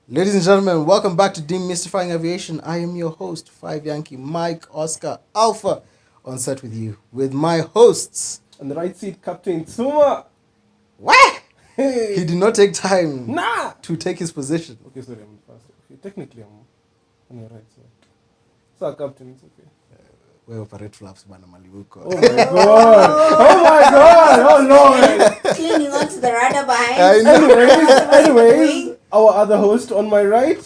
Ladies and gentlemen, welcome back to Demystifying Aviation. I am your host, 5 Yankee Mike Oscar Alpha, on set with you, with my hosts. On the right seat, Captain Suma. What? Hey. He did not take time Nah. to take his position. Okay, sorry, I'm fast. Okay, technically, I'm on your right side. So, Captain, it's okay. We operate flaps, bana maliuko. Oh my god! Oh my god! Oh no! Clinging onto the rudder behind. I know. Anyways, our other host on my right.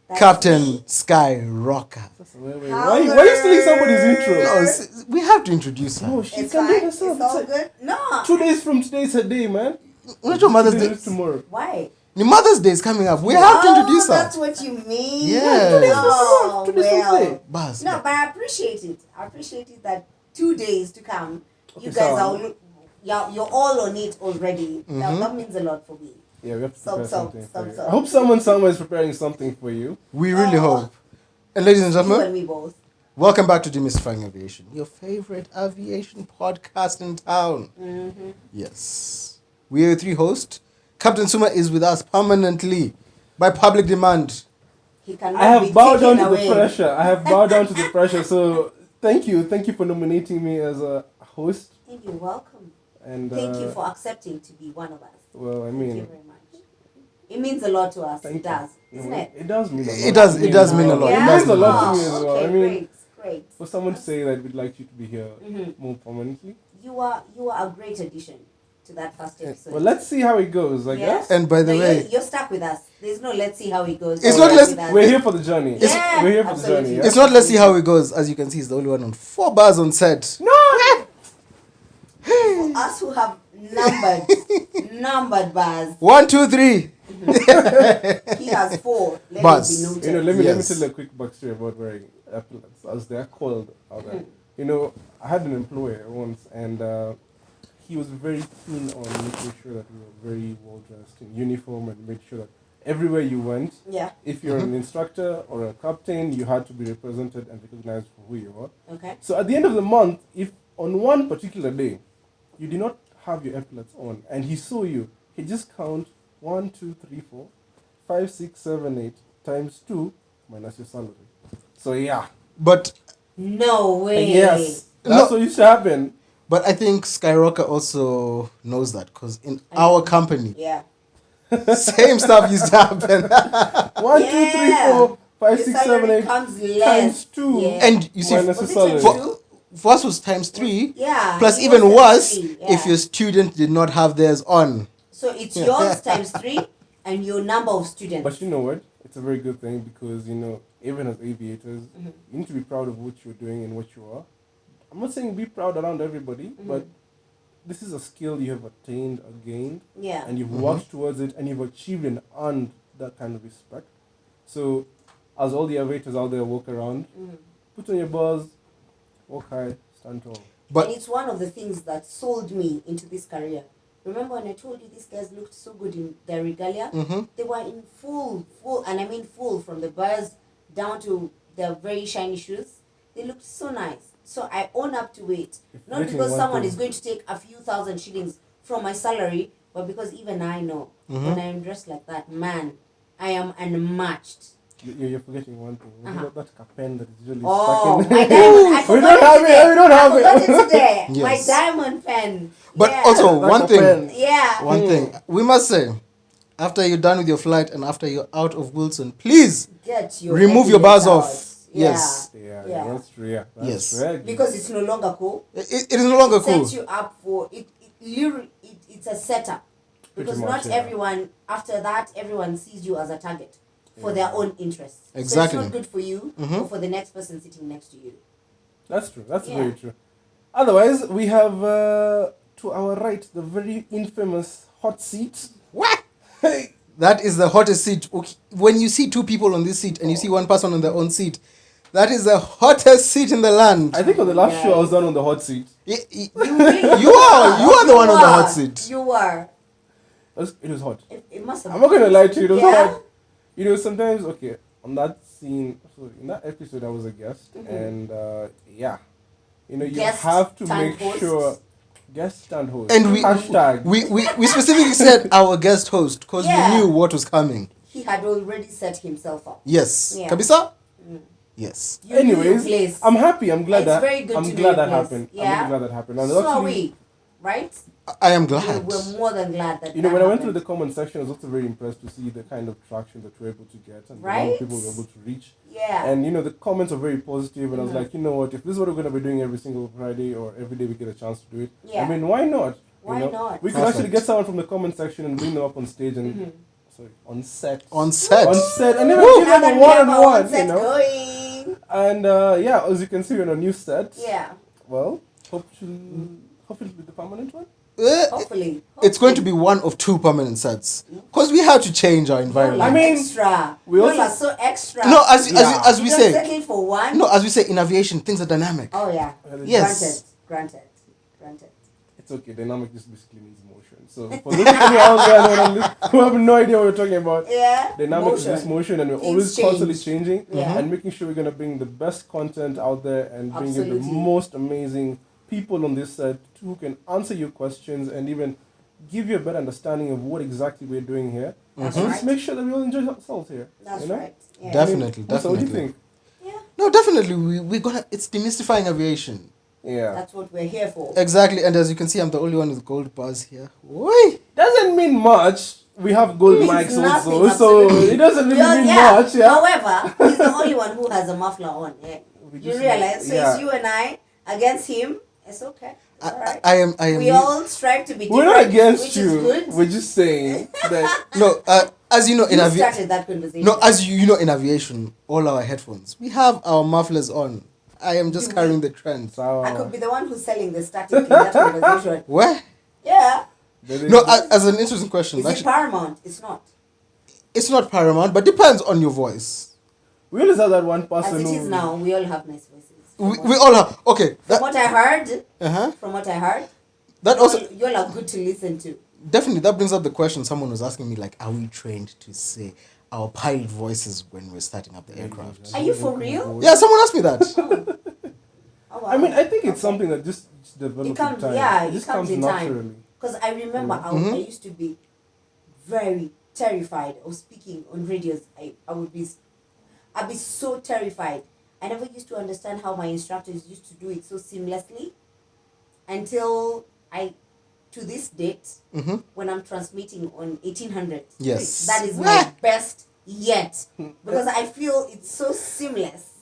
That's Captain me. Sky Rocker. Why are you stealing somebody's intro? No, we have to introduce her. No, she It's can fine. do It's herself. all good. No. 2 days from today is her day, man. Unajua Mother's She Day. does tomorrow. Why? The Mother's Day is coming up. We have to introduce her. That's what you mean. Yeah. 2 days Oh, from today. 2 days from today. Buzz. No, but I appreciate it. I appreciate it that 2 days to come, you Okay, guys so- you're all on it already. That means a lot for me. Yeah, we have to Stop, prepare stop, something stop, for you. stop. I hope someone somewhere is preparing something for you. We really Oh. hope. And ladies and You gentlemen, and me both. welcome back to Demystifying Aviation, your favorite aviation podcast in town. Mm-hmm. Yes. We are your three hosts. Captain Suma is with us permanently by public demand. He cannot I have be bowed down taken to away. the pressure. I have bowed down to the pressure. So thank you for nominating me as a host. Thank you. Welcome. And Thank you for accepting to be one of us. well, I Thank you mean, very much. It means a lot to us. thank It does, you. isn't No, it? It does mean a lot. It does mean a lot. Yeah? It does means a mean a lot lot. to me as well. Okay, I mean, great. for someone to say that we'd like you to be here more permanently. You are a great addition to that first episode. Well, let's see how it goes, I Yeah. guess. And by the No, way, you're stuck with us. There's no let's see how it goes. It's You're not stuck let's- with us. We're here for the journey. Yeah, We're here for the absolutely. journey. Yeah? it's not let's see how it goes. As you can see, he's the only one on 4 bars on set. No! For us who have numbered bars, 1, 2, 3. he has 4. Let Bars. it be noted. You know, let me Yes. tell you a quick backstory about wearing epaulets, as they are called out there. You know, I had an employer once, and he was very keen on making sure that we were very well dressed in uniform and made sure that everywhere you went, Yeah. if you're an instructor or a captain, you had to be represented and recognized for who you are. Okay. So at the end of the month, if on one particular day you did not have your epaulets on and he saw you, he just count 1, 2, 3, 4, 5, 6, 7, 8 times 2 minus your salary. So yeah. But No way. Yes. That's what used to happen. I think Skyrocker also knows that because in our company, Yeah. same stuff used to happen. 1, 2, 3, 4, 5, Your 6, 7, salary 8 comes less. times 2 Yeah. And you see, minus your Was it salary. times for us was times 3. Yeah. Plus, it even was worse, times 3, if your student did not have theirs on. So it's yours times 3 and your number of students. But you know what? It's a very good thing because, you know, even as aviators, you need to be proud of what you're doing and what you are. I'm not saying be proud around everybody, but this is a skill you have attained or gained, Yeah. and you've worked towards it, and you've achieved and earned that kind of respect. So, as all the aviators out there walk around, put on your bars, walk high, stand tall. But and it's one of the things that sold me into this career. Remember when I told you these guys looked so good in their regalia? They were in full, and I mean full, from the bars down to their very shiny shoes. They looked so nice. So I own up to it. Not Rating because one someone thing. is going to take a few thousand shillings from my salary, but because even I know when I am dressed like that, man, I am unmatched. You're forgetting one thing. You know that pen that is usually Oh, stuck in. my diamond! I We forgot don't have it. today. We don't have I forgot it. it today. Yes. My diamond pen. But Yeah. also, Like one a thing. pen. Yeah. One thing we must say, after you're done with your flight and after you're out of Wilson, please Get your remove your bars evidence off. out. Yeah. Yes. Yeah, that's true. Yeah, that's Yes. right. Because it's no longer cool. It is no longer It cool. sets you up for it. It's a setup. Pretty Because much, not yeah. everyone, after that, everyone sees you as a target for their own interests. Exactly. So it's not good for you or for the next person sitting next to you. That's true. That's Yeah. very true. Otherwise, we have to our right the very infamous hot seat. What? Hey, That is the hottest seat. Okay, when you see 2 people on this seat and you see one person on their own seat, that is the hottest seat in the land. I think on the last show I was down on the hot seat. You are the one on the hot seat. You were. It was hot. It must have. I'm not gonna lie to you. It was Yeah? hot. You know, sometimes on that scene, so in that episode, I was a guest, and yeah, you know, you Guest have to stand make host. sure guest and host. And hashtag. we specifically said our guest host because Yeah. we knew what was coming. He had already set himself up. Yes. Yeah. Kabisa? Yes. You knew your Anyways, place. I'm happy. I'm glad It's that very good I'm to know glad your that place. happened. I'm Yeah. really glad that happened. And So are actually, we, right? I am We're, glad. we're more than glad that you know, that when I went through happened. the comment section, I was also very impressed to see the kind of traction that we're able to get and the number Right? of people we're able to reach. Yeah. And you know, the comments are very positive, and I was Mhm. like, you know what, if this is what we're going to be doing every single Friday or every day we get a chance to do it, Yeah. I mean, why not? Why you know? not? We could actually Perfect. get someone from the comment section and bring them up on stage and, Mhm. sorry, on set. On set. On set, and even Woo! give Now them that a we have our one-on-one, own set you know? going. And yeah, as you can see, we're on a new set. Yeah. Well, hopefully it'll be the permanent one. Hopefully. It's going to be one of 2 permanent sets. Because we have to change our Y'all environment. are I mean, extra. we Y'all also- are so extra. No, as Yeah. as you we don't say, settle for one. no, as we say in aviation, things are dynamic. Oh yeah. Yes. Granted. It's okay. Dynamic just basically means motion. So for those people out there who have no idea what we're talking about, Yeah. dynamic is Motion. just motion, and we're Things always change. constantly changing Yeah. and making sure we're gonna bring the best content out there and bring you the Absolutely. most amazing people on this set who can answer your questions and even give you a better understanding of what exactly we're doing here. That's And right. just make sure that we all enjoy ourselves here. That's you know? right. Yeah. Definitely, So what do you definitely. think? Yeah. No, definitely. We're gonna. It's demystifying aviation. Yeah. That's what we're here for. Exactly. And as you can see, I'm the only one with gold bars here. Oi! Doesn't mean much. We have gold Means mics nothing, also, so absolutely. it doesn't really Well, mean yeah. much. Yeah. However, he's the only one who has a muffler on. Yeah. We You just- realize? So yeah. it's you and I against him. It's okay. It's all right. I am. We all strive to be different. We're not against which you. Is good. We're just saying that. No. As you know, in You aviation. started that conversation. No, as you know, in aviation, all our headphones, we have our mufflers on. I am just Do carrying we? the trend. I could be the one who's selling the static in that conversation. Where? Yeah. No, as an interesting question. Is it Actually, paramount? It's not. it's not paramount, but depends on your voice. We always have that one As person it who. is now, we all have nice voices. We all have. Okay. From what I heard, Uh-huh. That you also all are good to listen to. definitely that brings up the question. Someone was asking me like, are we trained to say our pirate voices when we're starting up the aircraft? Are you for real? Yeah, someone asked me that. Oh, wow. I mean, I think it's Okay. something that just develops It comes, in time. yeah, it it just comes comes in naturally. time. Because I remember I used to be very terrified of speaking on radios. I'd be so terrified. I never used to understand how my instructors used to do it so seamlessly until to this date, when I'm transmitting on 1800. Yes. That is my best yet. Because I feel it's so seamless.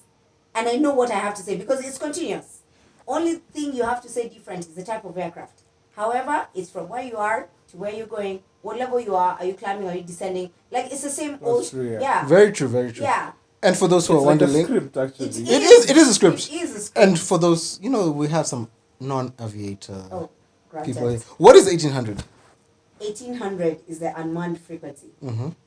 And I know what I have to say because it's continuous. Only thing you have to say different is the type of aircraft. However, it's from where you are to where you're going, what level you are you climbing, are you descending? Like it's the same old true, yeah. yeah. Very true, very true. Yeah. And for those who It's are like a wondering, script, actually. it is a script. It is a script. And for those, we have some non-aviator Oh, granted. people. What is 1800? 1800 is the unmanned frequency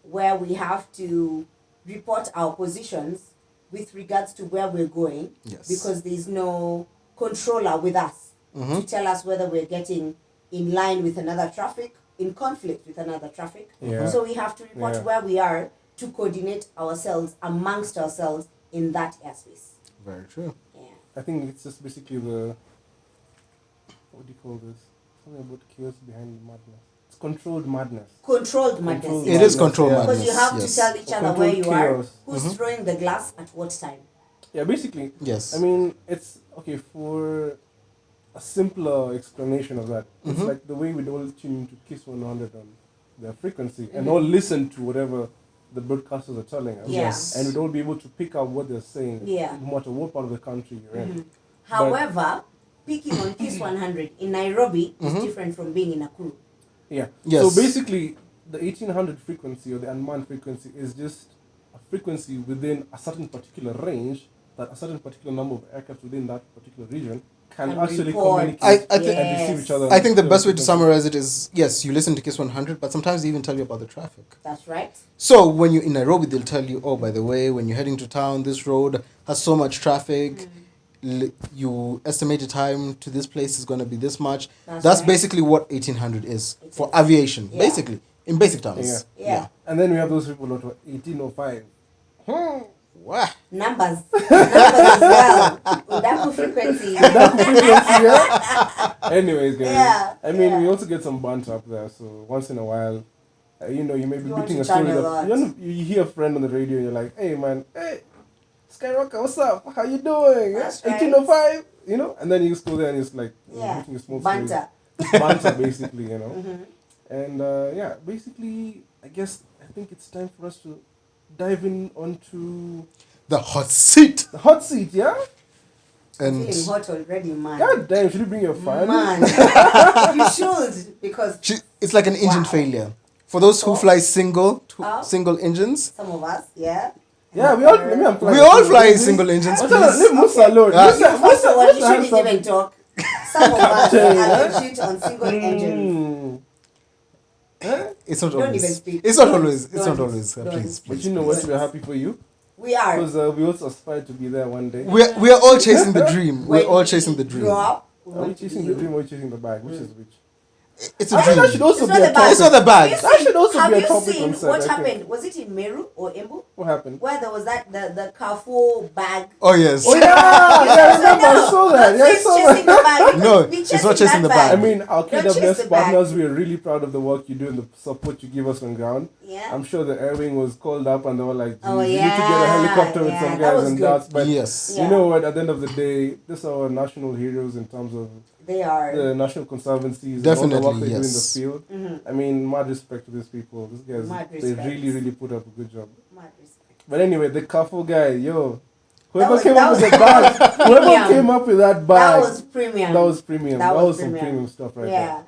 where we have to report our positions with regards to where we're going. Yes. Because there's no controller with us to tell us whether we're getting in line with another traffic, in conflict with another traffic. Yeah. So we have to report Yeah. where we are to coordinate ourselves amongst ourselves in that airspace. Very true. Yeah. I think it's just basically the. What do you call this? Something about chaos behind the madness. It's controlled madness. Controlled madness. Controlled It is control yeah. madness. Because you have yes. to tell each other where Controlled you are, chaos. who's throwing the glass at what time. Yeah, basically. Yes. I mean, it's okay for a simpler explanation of that. It's like the way we'd all tune into Kiss 100 on their frequency and all listen to whatever the broadcasters are telling us. Yeah. Yes. And we'd all be able to pick up what they're saying, Yeah. no matter what part of the country you're in. However, picking on Kiss 100 in Nairobi is different from being in Nakuru. Yeah. Yes. So basically, the 1800 frequency or the unmanned frequency is just a frequency within a certain particular range that a certain particular number of aircraft within that particular region can actually report. communicate I think- and receive each other. I think the on best way to frequency. summarize it is yes, you listen to Kiss 100, but sometimes they even tell you about the traffic. That's right. So when you're in Nairobi, they'll tell you, oh, by the way, when you're heading to town, this road has so much traffic. You estimate the time to this place is going to be this much. That's right. basically what 1800 is It for is. aviation, Yeah. basically, in basic terms. Yeah. And then we have those people that were 1805. Wow. Numbers. Numbers as well. Udaku frequency. Frequency, yeah? Anyways, guys. Yeah, I mean, yeah. we also get some banter up there. So once in a while, You know, you may be You want beating to a story. channel that. You hear a friend on the radio, and you're like, "Hey man, hey, Skyrocker, what's up? How you doing? That's right. 1805, you know?" And then you just go there and it's like Yeah. hitting a small Banter. Just banter, basically, you know. Mm-hmm. And yeah, basically, I think it's time for us to dive in onto The hot seat. the hot seat, yeah? I'm And feeling hot already, man. God damn, should you bring your fan? Man, you should, because it's like an engine Wow. failure. For those who Oh. fly single Oh. single engines, some of us, yeah. Yeah, we all, let me apply. we all fly single engines, What's that? Leave please. Musa alone. Ah. You first of all, you Musa has shouldn't even talk. Some of us Captain, are legit on single engines. Mm. Huh? It's not Don't always. even speak. It's not Don't- always. It's not don't- always. don't. Please, But please. you know please. what? We're happy for you. We are. Because we also aspire to be there one day. We are all chasing the dream. We're When all we chasing the dream. grow up, we Are we want to chasing be the you. dream or chasing the bag? Which is which? It's a I think that dream. should also It's be not a the bag. It's topic. not the bag. Have you That should also have be a you topic seen on set, what I think. happened? Was it in Meru or Embu? What happened? Where there was the Carrefour bag. Oh yes. Oh yeah, I remember. I No, saw that. don't Yeah, I chase saw chasing that. the bag. No, Be it's not chasing that the I bag. mean, our Don't chase KWS the bag. partners, we are really proud of the work you do and the support you give us on ground. Yeah. I'm sure the Air Wing was called up and they were like, Oh, you need to get a yeah, helicopter with yeah, some that guys was and good. that's but Yes. Yeah. you know what, at the end of the day, these are our national heroes in terms of They are. the national conservancies and all the work Definitely, they do in the yes. field. Mhm. I mean, mad respect to these people. These guys, Mad they respect. really, really put up a good job. Mad respect. But anyway, the Carrefour guy, yo, whoever was- came that up with was- the bag, that was whoever premium. came up with that bag, That was premium. that was premium. That That was was some premium. premium stuff right Yeah.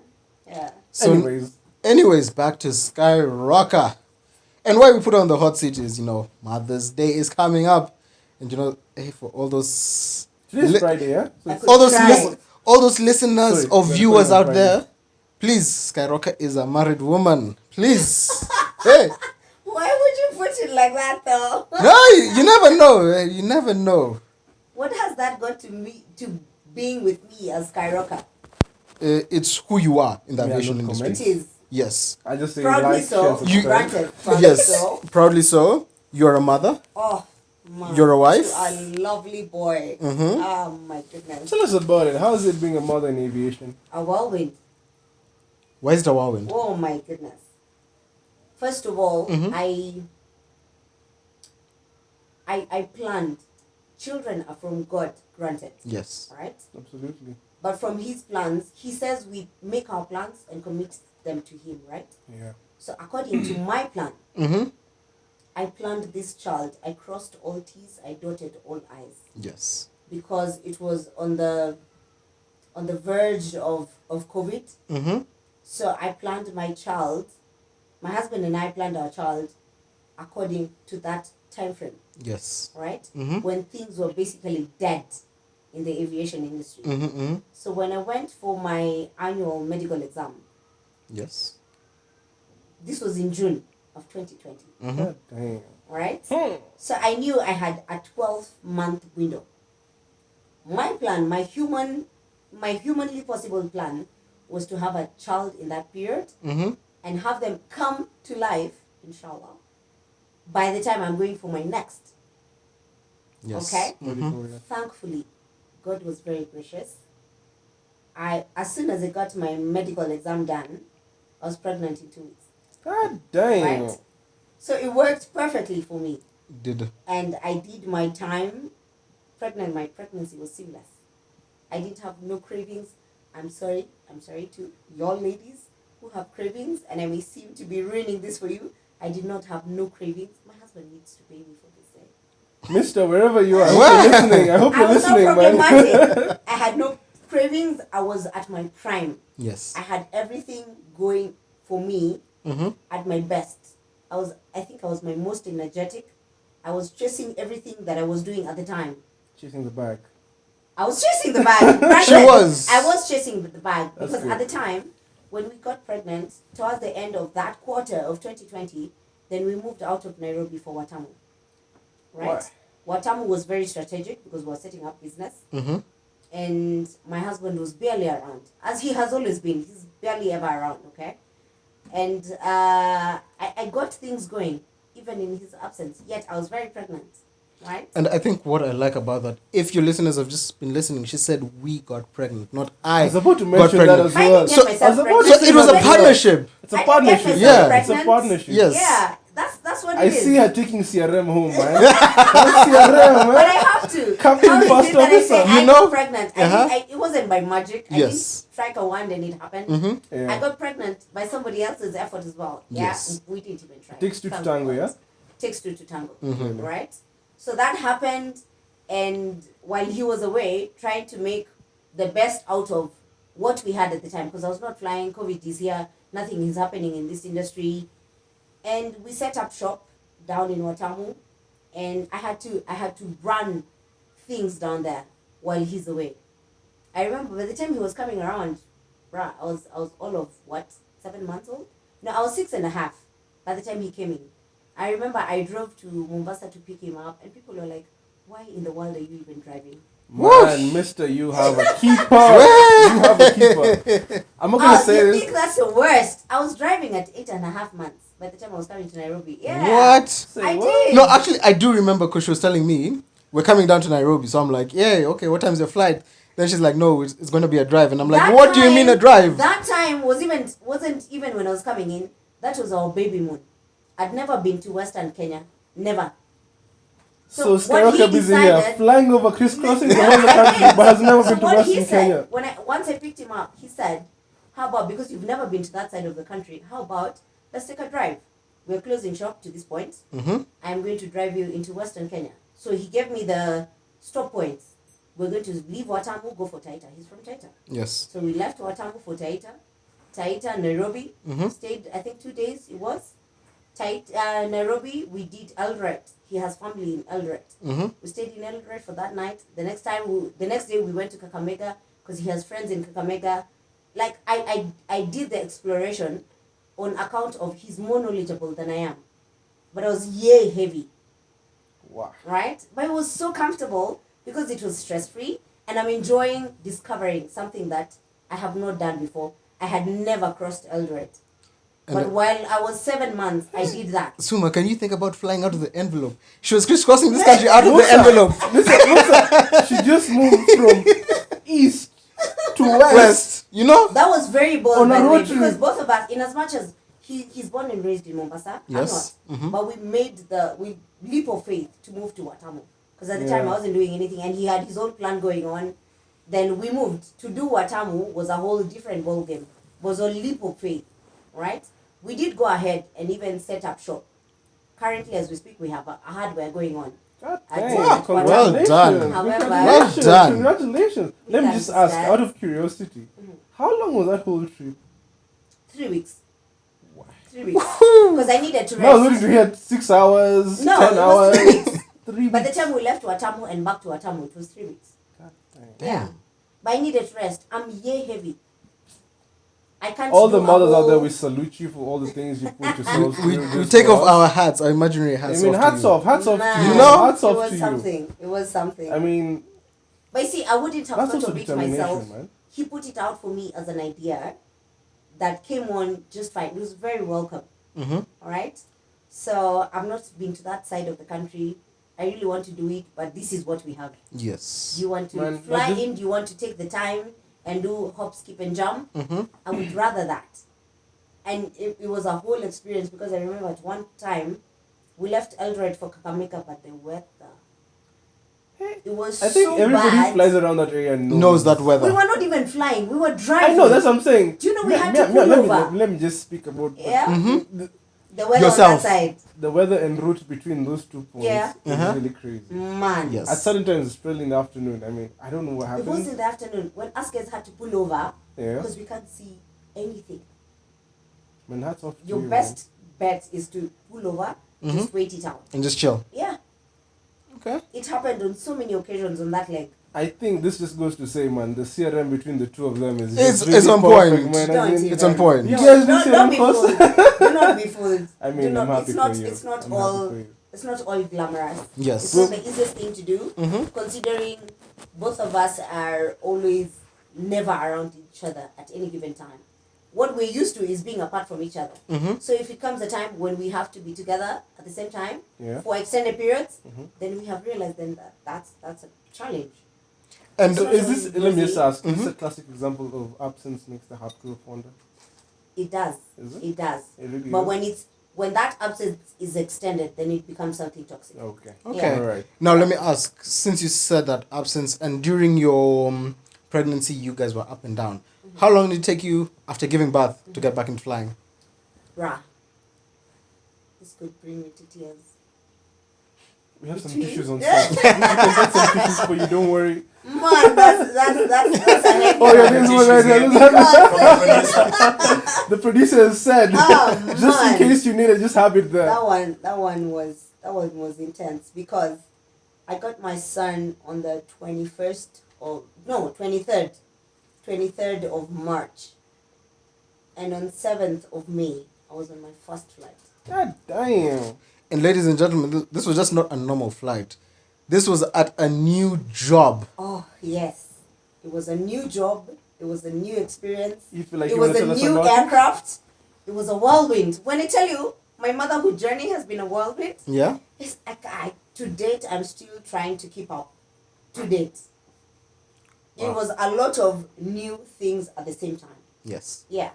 Yeah. So, anyways, back to Skyrocker. And why we put on the hot seat is, Mother's Day is coming up, and hey, for all those there. Today's li- Friday, yeah? So I it's- could all those cry. all those listeners Sorry, or we're viewers recording on out Friday. there, please, Skyrocker is a married woman. Please, hey, Why would you put it like that, though? no, you never know. You never know. What has that got to being with me as Skyrocker? It's who you are in the Yeah, aviation no industry. It comment. is. Yes, I just say Proudly like, so. share, subscribe. Granted. Proudly yes, so. proudly so. You're a mother. Oh, man. You're a wife? To a lovely boy. Mhm. Oh, my goodness. Tell us about it. How is it being a mother in aviation? A whirlwind. Why is the whirlwind? Oh, my goodness. First of all, Mhm. I planned. Children are from God, granted. Yes. Right? Absolutely. But from his plans, he says we make our plans and commit them to him, right? Yeah. So according to my plan, Mm-hmm. I planned this child. I crossed all T's, I dotted all I's. Yes. Because it was on the verge of COVID. Mm-hmm. So I planned my child, my husband and I planned our child according to that time frame, Yes. right? Mm-hmm. When things were basically dead in the aviation industry. Mm-hmm. So when I went for my annual medical exam, Yes. this was in June of 2020, Mm-hmm. God damn. right? Hmm. So I knew I had a 12-month window. My plan, my humanly possible plan was to have a child in that period Mm-hmm. and have them come to life, inshallah, by the time I'm going for my next. Yes. Okay. Mm-hmm. Thankfully, God was very gracious. As soon as I got my medical exam done, I was pregnant in 2 weeks. God damn. Right? So it worked perfectly for me. Did And I did my time pregnant. My pregnancy was seamless. I didn't have no cravings. I'm sorry to y'all ladies who have cravings, and I may seem to be ruining this for you. I did not have no cravings. My husband needs to pay me for this day. Mister, wherever you are, I hope you're listening. I hope I you're was not listening, man. problematic. I had no cravings. I was at my prime. yes. I had everything going for me Mm-hmm. at my best. I think I was my most energetic. I was chasing everything that I was doing at the time. Chasing the bag. I was chasing the bag. She was. I was chasing the bag That's because good. at the time, when we got pregnant, towards the end of that quarter of 2020, then we moved out of Nairobi for Watamu. Right? Watamu was very strategic because we were setting up business. Mm-hmm. And my husband was barely around, as he has always been. He's barely ever around, okay? And I got things going, even in his absence, yet I was very pregnant. right? And I think what I like about that, if your listeners have just been listening, she said we got pregnant, not I was about to got mention that pregnant. as I well. didn't So- get myself I was about pregnant. to So it was a Pregnant. partnership. It's a I didn't get partnership. myself Yeah. It's a pregnant. partnership. Yes. Yeah, that's what it I is. see her taking CRM home, man. That's CRM, But I man. have to. Captain How is First it that I Officer. say You I know? got pregnant? It wasn't by magic. I didn't Yes. strike a wand and it happened. Yeah. I got pregnant by somebody else's effort as well. Yeah, Yes. we didn't even try. Takes two to Thank tango, God. yeah? Takes two to tango, Mm-hmm. right? So that happened, and while he was away, trying to make the best out of what we had at the time, because I was not flying. COVID is here. Nothing is happening in this industry, and we set up shop down in Watamu, and I had to run things down there while he's away. I remember by the time he was coming around, bruh, I was all of what, 7 months old? No, I was 6.5 by the time he came in. I remember I drove to Mombasa to pick him up, and people were like, "Why in the world are you even driving?" Man, mister, you have a keeper. You have a keeper. I'm not going to say You this. think that's the worst? I was driving at 8.5 months by the time I was coming to Nairobi. Yeah. What? Say I what? did. No, actually, I do remember because she was telling me we're coming down to Nairobi. So I'm like, yeah, okay, what time's your flight? Then she's like, no, it's going to be a drive. And I'm like, That what do you mean a time- drive? That time wasn't even when I was coming in. That was our baby moon. I'd never been to Western Kenya. Never. So what Skyrocket he is in here decided- flying over, crisscrossing the whole country, but has never So been to what he Western said, Kenya. once I picked him up, he said, "How about, because you've never been to that side of the country, how about let's take a drive? We're closing shop to this point. I'm going to drive you into Western Kenya." So he gave me the stop points. We're going to leave Watamu, go for Taita. He's from Taita. Yes. So we left Watamu for Taita. Taita, Nairobi. Stayed, I think, 2 days it was. Nairobi, we did Eldoret. He has family in Eldoret. We stayed in Eldoret for that night. The next day we went to Kakamega because he has friends in Kakamega. Like I did the exploration on account of he's more knowledgeable than I am. But I was yay heavy, Wow. right? But it was so comfortable because it was stress-free and I'm enjoying discovering something that I have not done before. I had never crossed Eldoret. But while I was 7 months, I did that. Suma, can you think about flying out of the envelope? She was crisscrossing this country out of the envelope. Listen, she just moved from east to west. West, you know? That was very bold, On a by the road way, trip. because both of us, in as much as he's born and raised in Mombasa, Yes. I'm not, but we made the leap of faith to move to Watamu. Because at the Yeah. time I wasn't doing anything and he had his own plan going on. Then we moved. To do Watamu was a whole different ball game. Was a leap of faith, right? We did go ahead and even set up shop. Currently, as we speak, we have a hardware going on. God I dang, did that. congratulations. Well done. However- Congratulations. Well done. Congratulations. Let me just Thanks, ask, Dad. out of curiosity, how long was that whole trip? 3 weeks. 3 weeks. Because I needed to No, I was rest. wondering, we had 6 hours, No, 10 it was hours. 3 weeks. 3 By the weeks. time we left Watamu and back to Watamu, it was 3 weeks. God dang. Damn. But I needed rest. I'm yay heavy. I can't All do the a mothers out there, whole- we salute you for all the things you put yourselves We through. just take for off us. our hats, our imaginary hats. I mean, off hats to you. off, hats off to Man, you. You know? Hats it off was to you. something. It was something. I mean, But you see, I wouldn't have that's thought also of it determination, myself. man. He put it out for me as an idea that came on just fine. It was very welcome. All right. So I've not been to that side of the country. I really want to do it, but this is what we have. Yes. Do you want to Man, fly but in? Do you want to take the time and do hop, skip, and jump? I would rather that. And it was a whole experience because I remember at one time we left Eldoret for Kakamega, but the weather. It was I think so everybody bad. who flies around that area Knows that We weather. were not even flying. We were driving. I know, that's what I'm saying. Do you know we Me- had me- to me- pull let over? Me, let me just speak about Yeah. The weather Yourself. on that side. the weather en route between those 2 points. Yeah. Is really crazy. Man. Yes. At certain times, it's probably in the afternoon. I mean, I don't know what It was happened. in the afternoon when us guys had to pull over Yeah. because we can't see anything. Man, hats off to Your you, best bet is to pull over, just wait it out. And just chill. Yeah. Okay. It happened on so many occasions on that leg. Man. I think this just goes to say, man, the CRM between the two of them is It's- just it's on perfect, point. Man. Don't As in, It's on point. You guys do Don't be CRM course? fooled. Do not be fooled. I mean, Do not, I'm happy it's not, for you. It's not I'm all. happy for you. It's not all glamorous. Yes. It's not the easiest thing to do, considering both of us are always never around each other at any given time. what we're used to is being apart from each other. Mm-hmm. So if it comes a time when we have to be together at the same time Yeah. for extended periods, Mhm. then we have realized then that that's a challenge. And So not is this? only Let me just busy. ask. Is this Mhm. a classic example of absence makes the heart grow fonder? It does. Is it? It does. It really But is? when that absence is extended, then it becomes something toxic. Okay. Okay. All right. Now let me ask, since you said that absence and during your pregnancy you guys were up and down, how long did it take you after giving birth to get back into flying? Bruh. This could bring me to tears. We have some Between- tissues on set. We can get some tissues for you. Don't worry. Man, that's a heavy Oh yeah, one. this one right here. Because, The producer has said, oh, just in man. case you need it, just have it there. that one was intense because I got my son on the 23rd of March, and on 7th of May I was on my first flight. God damn. And ladies and gentlemen, this was just not a normal flight. This was at a new job. Oh yes, it was a new job. It was a new experience. You feel like It you was want to a tell us new about it? aircraft. It was a whirlwind. When I tell you, my motherhood journey has been a whirlwind. Yeah? It's to date, I'm still trying to keep up. To date, it Wow. was a lot of new things at the same time. Yes. Yeah.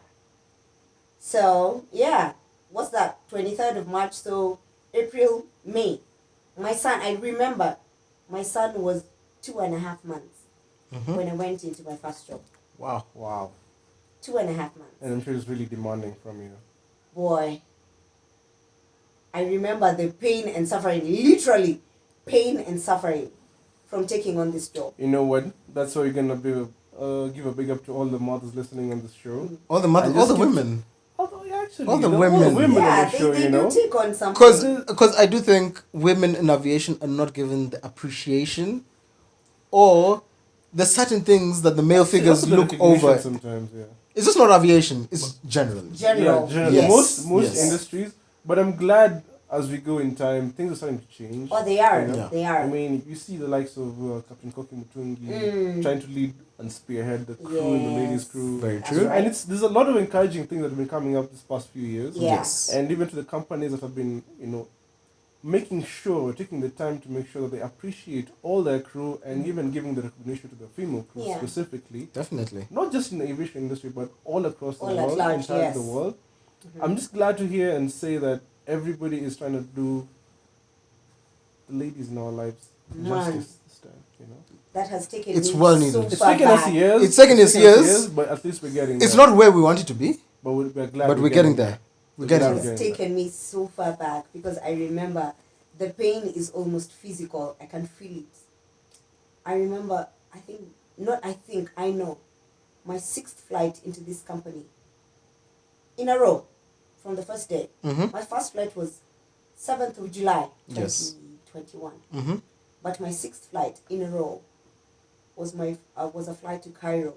So yeah, what's that? 23rd of March. So April, May. My son, I remember, my son was 2.5 months when I went into my first job. Wow. Wow. 2.5 months. And I'm sure it's really demanding from you. Boy, I remember the pain and suffering, literally pain and suffering from taking on this job. You know what? That's why you're gonna give a big up to all the mothers listening on this show. All the mothers, And all just the keep- women. Although actually, All the all the women. women Yeah, on the show, they you do know. take on something. Because I do think women in aviation are not given the appreciation or the certain things that the male Also figures the look recognition over. sometimes, yeah. It's just not aviation, it's general. General. Yes, Most yes. industries, but I'm glad as we go in time, things are starting to change. Oh, they are. you know? Yeah. They are. I mean, you see the likes of Captain Koki Mutungi trying to lead and spearhead the crew and the ladies' Yes. crew. Very That's true. right. And there's a lot of encouraging things that have been coming up this past few years. Yeah. Yes. And even to the companies that have been, making sure, taking the time to make sure that they appreciate all their crew and even giving the recognition to the female crew Yeah. specifically. Definitely. Not just in the aviation industry, but all across the All at world, large, entire yes. the world. I'm just glad to hear and say that everybody is trying to do the ladies in our lives Man. justice this time, That has taken It's me well so needed. It's far taken us back. years. It's taken us years. but at least we're getting It's there. not where we want it to be, But we're glad but we're getting there. We're We're getting glad It there. has getting taken me so far back because I remember the pain is almost physical. I can feel it. I remember, I know, my 6th flight into this company in a row from the first day. Mm-hmm. My first flight was 7th of July, Yes. 2021. Mm-hmm. But my 6th flight in a row was a flight to Cairo.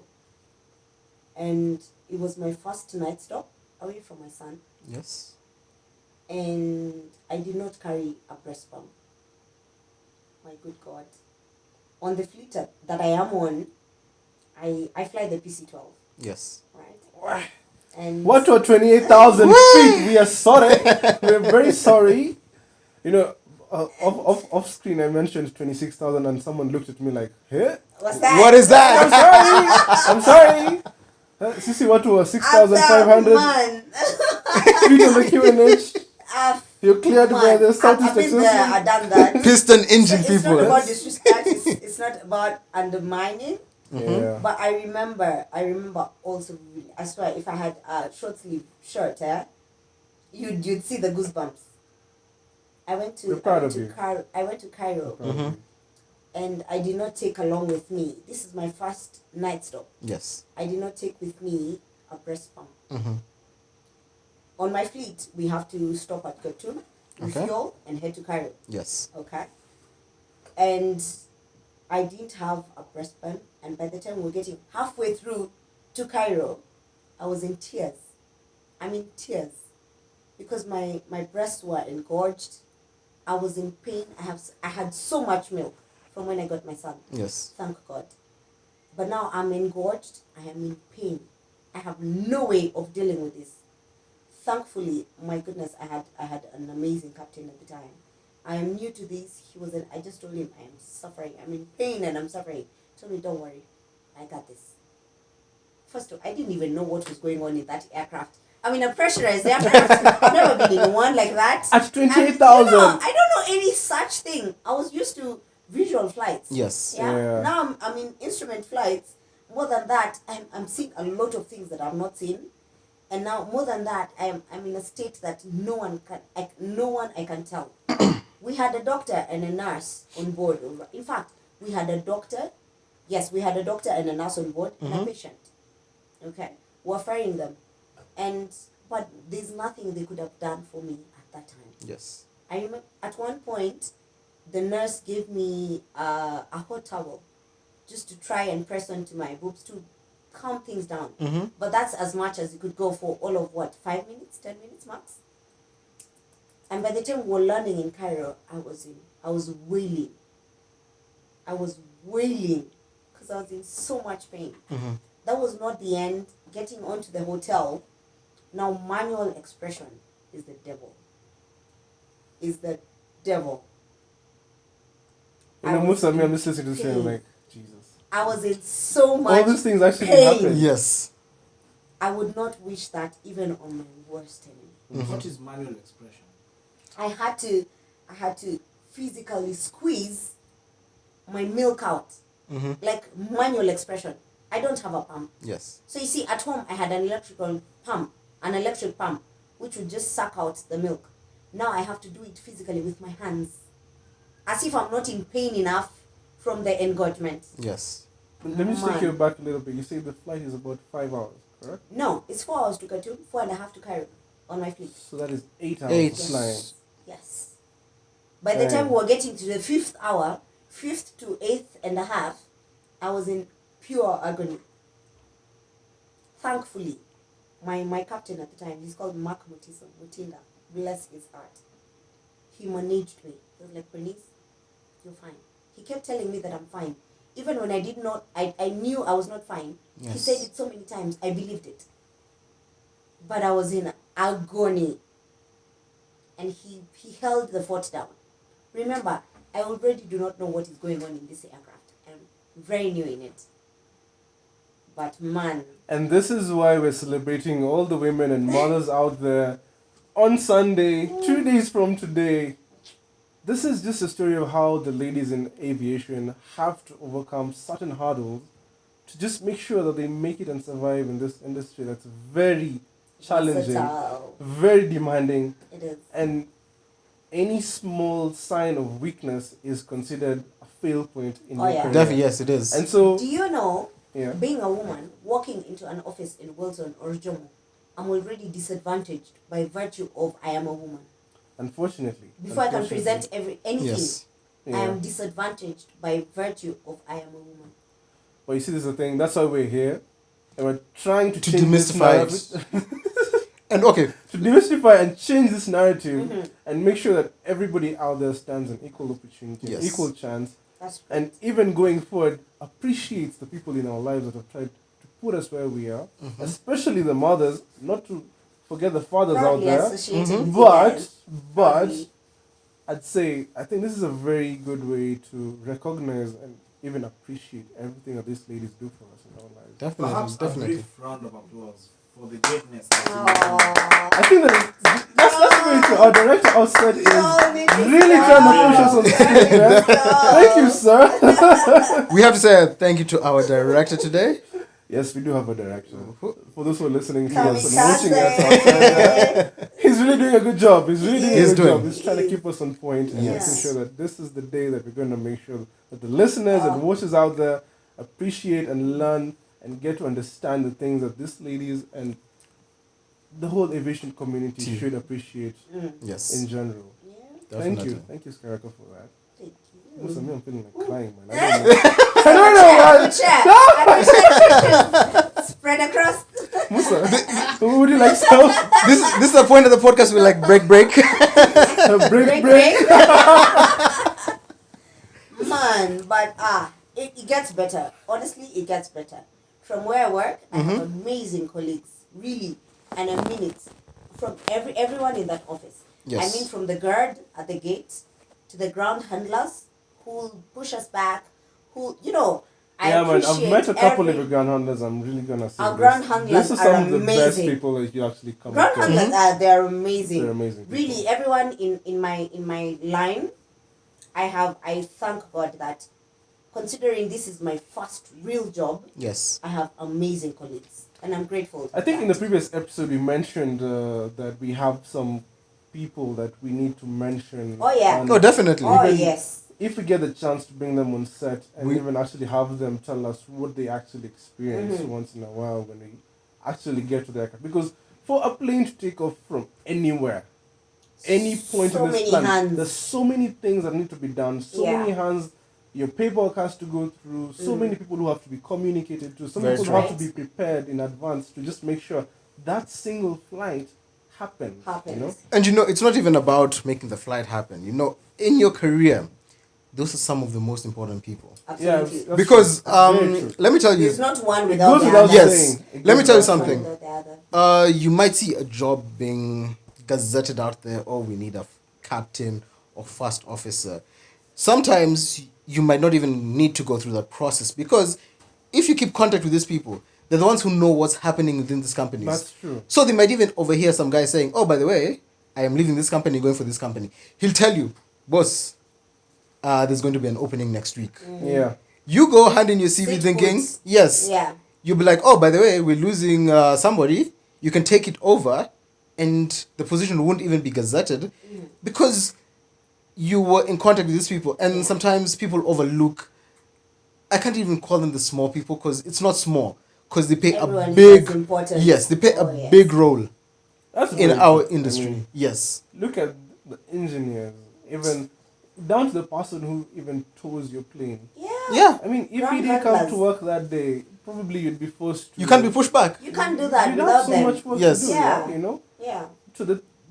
And it was my first night stop away from my son. Yes. And I did not carry a breast pump. My good God. On the fleet that I am on, I fly the PC-12, Yes. right? And What for 28,000 feet? We are sorry. We're very sorry. Off screen I mentioned 26,000 and someone looked at me like, hey? what's that? What is I'm that? sorry. I'm sorry. Sisi, what was 6,500 Man. feet on the QNH? You're cleared by the I've Southeast been there, Expressway. I've done that. Piston engine It's people. not about disrespect, it's not about undermining. Yeah. But I remember also, I swear, if I had a short sleeve shirt, you'd see the goosebumps. I went to Cairo. I went to Cairo, Mhm. and I did not take along with me. This is my first night stop. Yes. I did not take with me a breast pump. Mm-hmm. On my fleet, we have to stop at Khartoum, refuel, and head to Cairo. Yes. Okay. And I didn't have a breast pump, and by the time we were getting halfway through to Cairo, I was in tears. I'm in tears because my breasts were engorged. I was in pain. I had so much milk from when I got my son. Yes. Thank God. But now I'm engorged. I am in pain. I have no way of dealing with this. Thankfully, my goodness, I had an amazing captain at the time. I am new to this. I just told him I am suffering. I'm in pain and I'm suffering. He told me, don't worry, I got this. First of all, I didn't even know what was going on in that aircraft. I mean, a pressurized aircraft. I've never been in one like that. At 28,000. I don't know any such thing. I was used to visual flights. Yes. Yeah. Now I'm in instrument flights. More than that, I'm seeing a lot of things that I've not seen. And now, more than that, I'm in a state that no one I can tell. We had a doctor and a nurse on board. In fact, we had a doctor. Yes, we had a doctor and a nurse on board and a patient. Okay, we're ferrying them, but there's nothing they could have done for me at that time. Yes. I remember at one point, the nurse gave me a hot towel, just to try and press onto my boobs to calm things down. But that's as much as you could go for all of 5 minutes, 10 minutes max. And by the time we were landing in Cairo, I was wailing. I was wailing because I was in so much pain. That was not the end. Getting onto the hotel, now manual expression is the devil. Is the devil. You know, most of me, I'm just listening to this and I'm like, Jesus. I was in so much all these things actually pain. happen. Yes. I would not wish that even on my worst enemy. What is manual expression? I had to physically squeeze my milk out. Like manual expression. I don't have a pump. Yes. So you see, at home I had an electric pump, which would just suck out the milk. Now I have to do it physically with my hands. As if I'm not in pain enough from the engorgement. Yes. Let me just take you back a little bit. You say the flight is about 5 hours, correct? No, it's 4 hours to Khartoum, 4.5 to Cairo on my fleet. So that is 8 hours 8. of flying. Yes. By the time we were getting to the 5th hour, 5th to 8th and a half, I was in pure agony. Thankfully, my captain at the time, he's called Mark Mutinda, bless his heart. He managed me. He was like, Bernice, you're fine. He kept telling me that I'm fine. Even when I did not, I knew I was not fine. Yes. He said it so many times, I believed it. But I was in agony. And he held the fort down. Remember, I already do not know what is going on in this aircraft. I'm very new in it. But man. And this is why we're celebrating all the women and mothers out there on Sunday, 2 days from today. This is just a story of how the ladies in aviation have to overcome certain hurdles to just make sure that they make it and survive in this industry that's very challenging, Versatile. very demanding, It is. and any small sign of weakness is considered a fail point in your career. Definitely, yes, it is. And so, Do you know, yeah. being a woman, walking into an office in Wilson or Jomo, I'm already disadvantaged by virtue of I am a woman. Unfortunately. Before I can present anything, Yes. I am disadvantaged by virtue of I am a woman. But you see, this is the thing. That's why we're here, and we're trying to change demystify this it. narrative. And okay, To demystify and change this narrative, and make sure that everybody out there stands an equal opportunity, an Yes. equal chance, That's and even going forward, appreciates the people in our lives that have tried to put us where we are, especially the mothers. Not to forget the fathers out proudly there, associated with you but guys. but. Proudly. I think this is a very good way to recognize and even appreciate everything that these ladies do for us in our lives. definitely, Perhaps a definitely. brief round of applause for the greatness that Aww. I think that's going to our director outside is really Stop. trying to push us on stage. Yeah? Thank you, sir. We have to say thank you to our director today. Yes, we do have a director. For those who are listening to Kamikaze. us and watching us outside, he's really doing a good job. He's really doing He's a good doing. job. He's trying to keep us on point and Yes. making sure that this is the day that we're going to make sure that the listeners and watchers out there appreciate and learn and get to understand the things that these ladies and the whole aviation community should appreciate Yes. in general. Yeah, Thank Definitely. you. Thank you, Skaraka, for that. thank Most of you. me, I'm feeling like crying, man. I don't know I why. wish I spread across. Musa, who would you like some? This is the point of the podcast. We like break. Break. break. Man, but it gets better. Honestly, it gets better. from where I work, I have amazing colleagues, really, and I mean it. From everyone in that office. Yes. I mean, from the guard at the gate to the ground handlers who push us back, who I Yeah, man, I've appreciate met a couple every- of ground handlers. I'm really gonna say Our this. ground handlers This is are some of the best amazing. people that you actually come ground across. handlers they're amazing. They're amazing people. Really, everyone in my line, I thank God that, considering this is my first real job, Yes. I have amazing colleagues, and I'm grateful. I think in the previous episode we mentioned that we have some people that we need to mention. Oh, yeah. and Oh, definitely. Oh even yes. If we get the chance to bring them on set and We- even actually have them tell us what they actually experience once in a while when we actually get to the aircraft. Because for a plane to take off from anywhere, any point So in this many planet, hands. there's so many things that need to be done, so Yeah. many hands. Your paperwork has to go through. So many people who have to be communicated to. Some Very people true. who have to be prepared in advance to just make sure that single flight happens. Happens. You know? And it's not even about making the flight happen. In your career, those are some of the most important people. Absolutely. that's Because true. That's very true. let me tell you, There's not one It without goes the without other. Yes. saying. It Let me goes tell you without One something. without the other. you might see a job being gazetted out there. Oh, we need a captain or first officer. Sometimes you might not even need to go through that process, because if you keep contact with these people, they're the ones who know what's happening within these companies. That's true. So they might even overhear some guy saying, "Oh, by the way, I am leaving this company, going for this company." He'll tell you, "Boss, there's going to be an opening next week." Yeah. You go hand in your CV Sit thinking, put. yes. Yeah. You'll be like, "Oh, by the way, we're losing somebody. You can take it over," and the position won't even be gazetted because you were in contact with these people. And sometimes people overlook. I can't even call them the small people, because it's not small, because they play Everyone a is big. as important. Yes, they play Oh, a yes. big role That's in very our true. industry. I mean, Yes. look at the engineers, even down to the person who even tows your plane. Yeah. Yeah. I mean, if Ground you didn't come handlers. to work that day, probably you'd be forced to. You can't be pushed back. You can't do that You'd have without so them. much work Yes. to do. Yeah. You know, Yeah.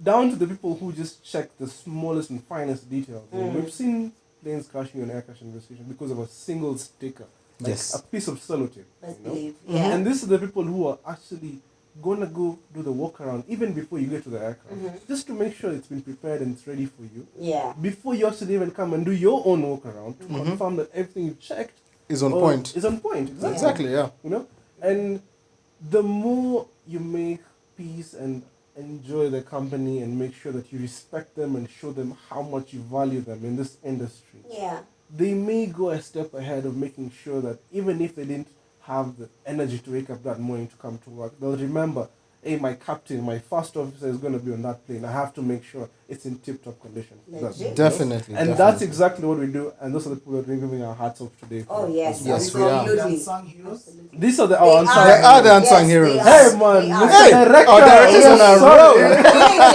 down to the people who just check the smallest and finest details. You know, we've seen planes crashing on air crash investigation because of a single sticker, like Yes. a piece of sellotape. Best You know? believe. Yeah. And these are the people who are actually gonna go do the walk around even before you get to the aircraft, just to make sure it's been prepared and it's ready for you. Yeah. Before you actually even come and do your own walk around to confirm that everything you've checked Is on point. Is on point. Exactly. Exactly. Yeah. You know, and the more you make peace and enjoy the company and make sure that you respect them and show them how much you value them in this industry, Yeah. they may go a step ahead of making sure that even if they didn't have the energy to wake up that morning to come to work, they'll remember, hey, my captain, my first officer is going to be on that plane. I have to make sure it's in tip-top condition. Legit. You know? Definitely. And that's exactly what we do, and those are the people that we're giving our hats off today. Oh for yes. as well. Yes, we are. Absolutely. Unsung heroes. Absolutely. These are the They our unsung They are the heroes. unsung Yes, heroes. they Hey are. man, They Mr. are. Hey, Director, our director's we on are our sorry.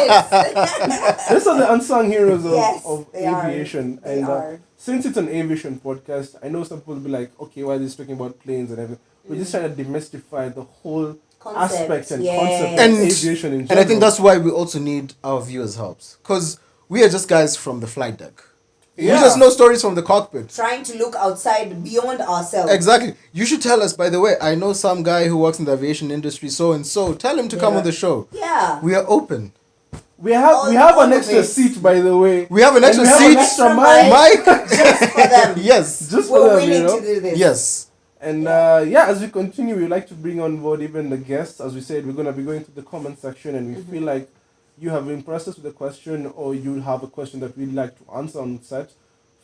Yes. These are the unsung heroes of, Yes, of they are. aviation. They And are. since it's an aviation podcast, I know some people will be like, okay, why is he talking about planes and everything? We're just trying to demystify the whole Concept, aspect and yes. concept And of aviation in general. And I think that's why we also need our viewers' helps, because we are just guys from the flight deck. We Yeah. just know stories from the cockpit. Trying to look outside beyond ourselves. Exactly. You should tell us, by the way, I know some guy who works in the aviation industry, so and so. Tell him to come Yeah. on the show. Yeah. We are open. we have All an of extra it. seat, by the way. We have an And extra we have seat. an extra Extra mic. Mike? Just for them. Yes. Just for We're them, willing you know. to do this. Yes. And as we continue, we like to bring on board even the guests. As we said, we're going to be going to the comment section, and we feel like you have impressed us with a question, or you have a question that we'd like to answer on set.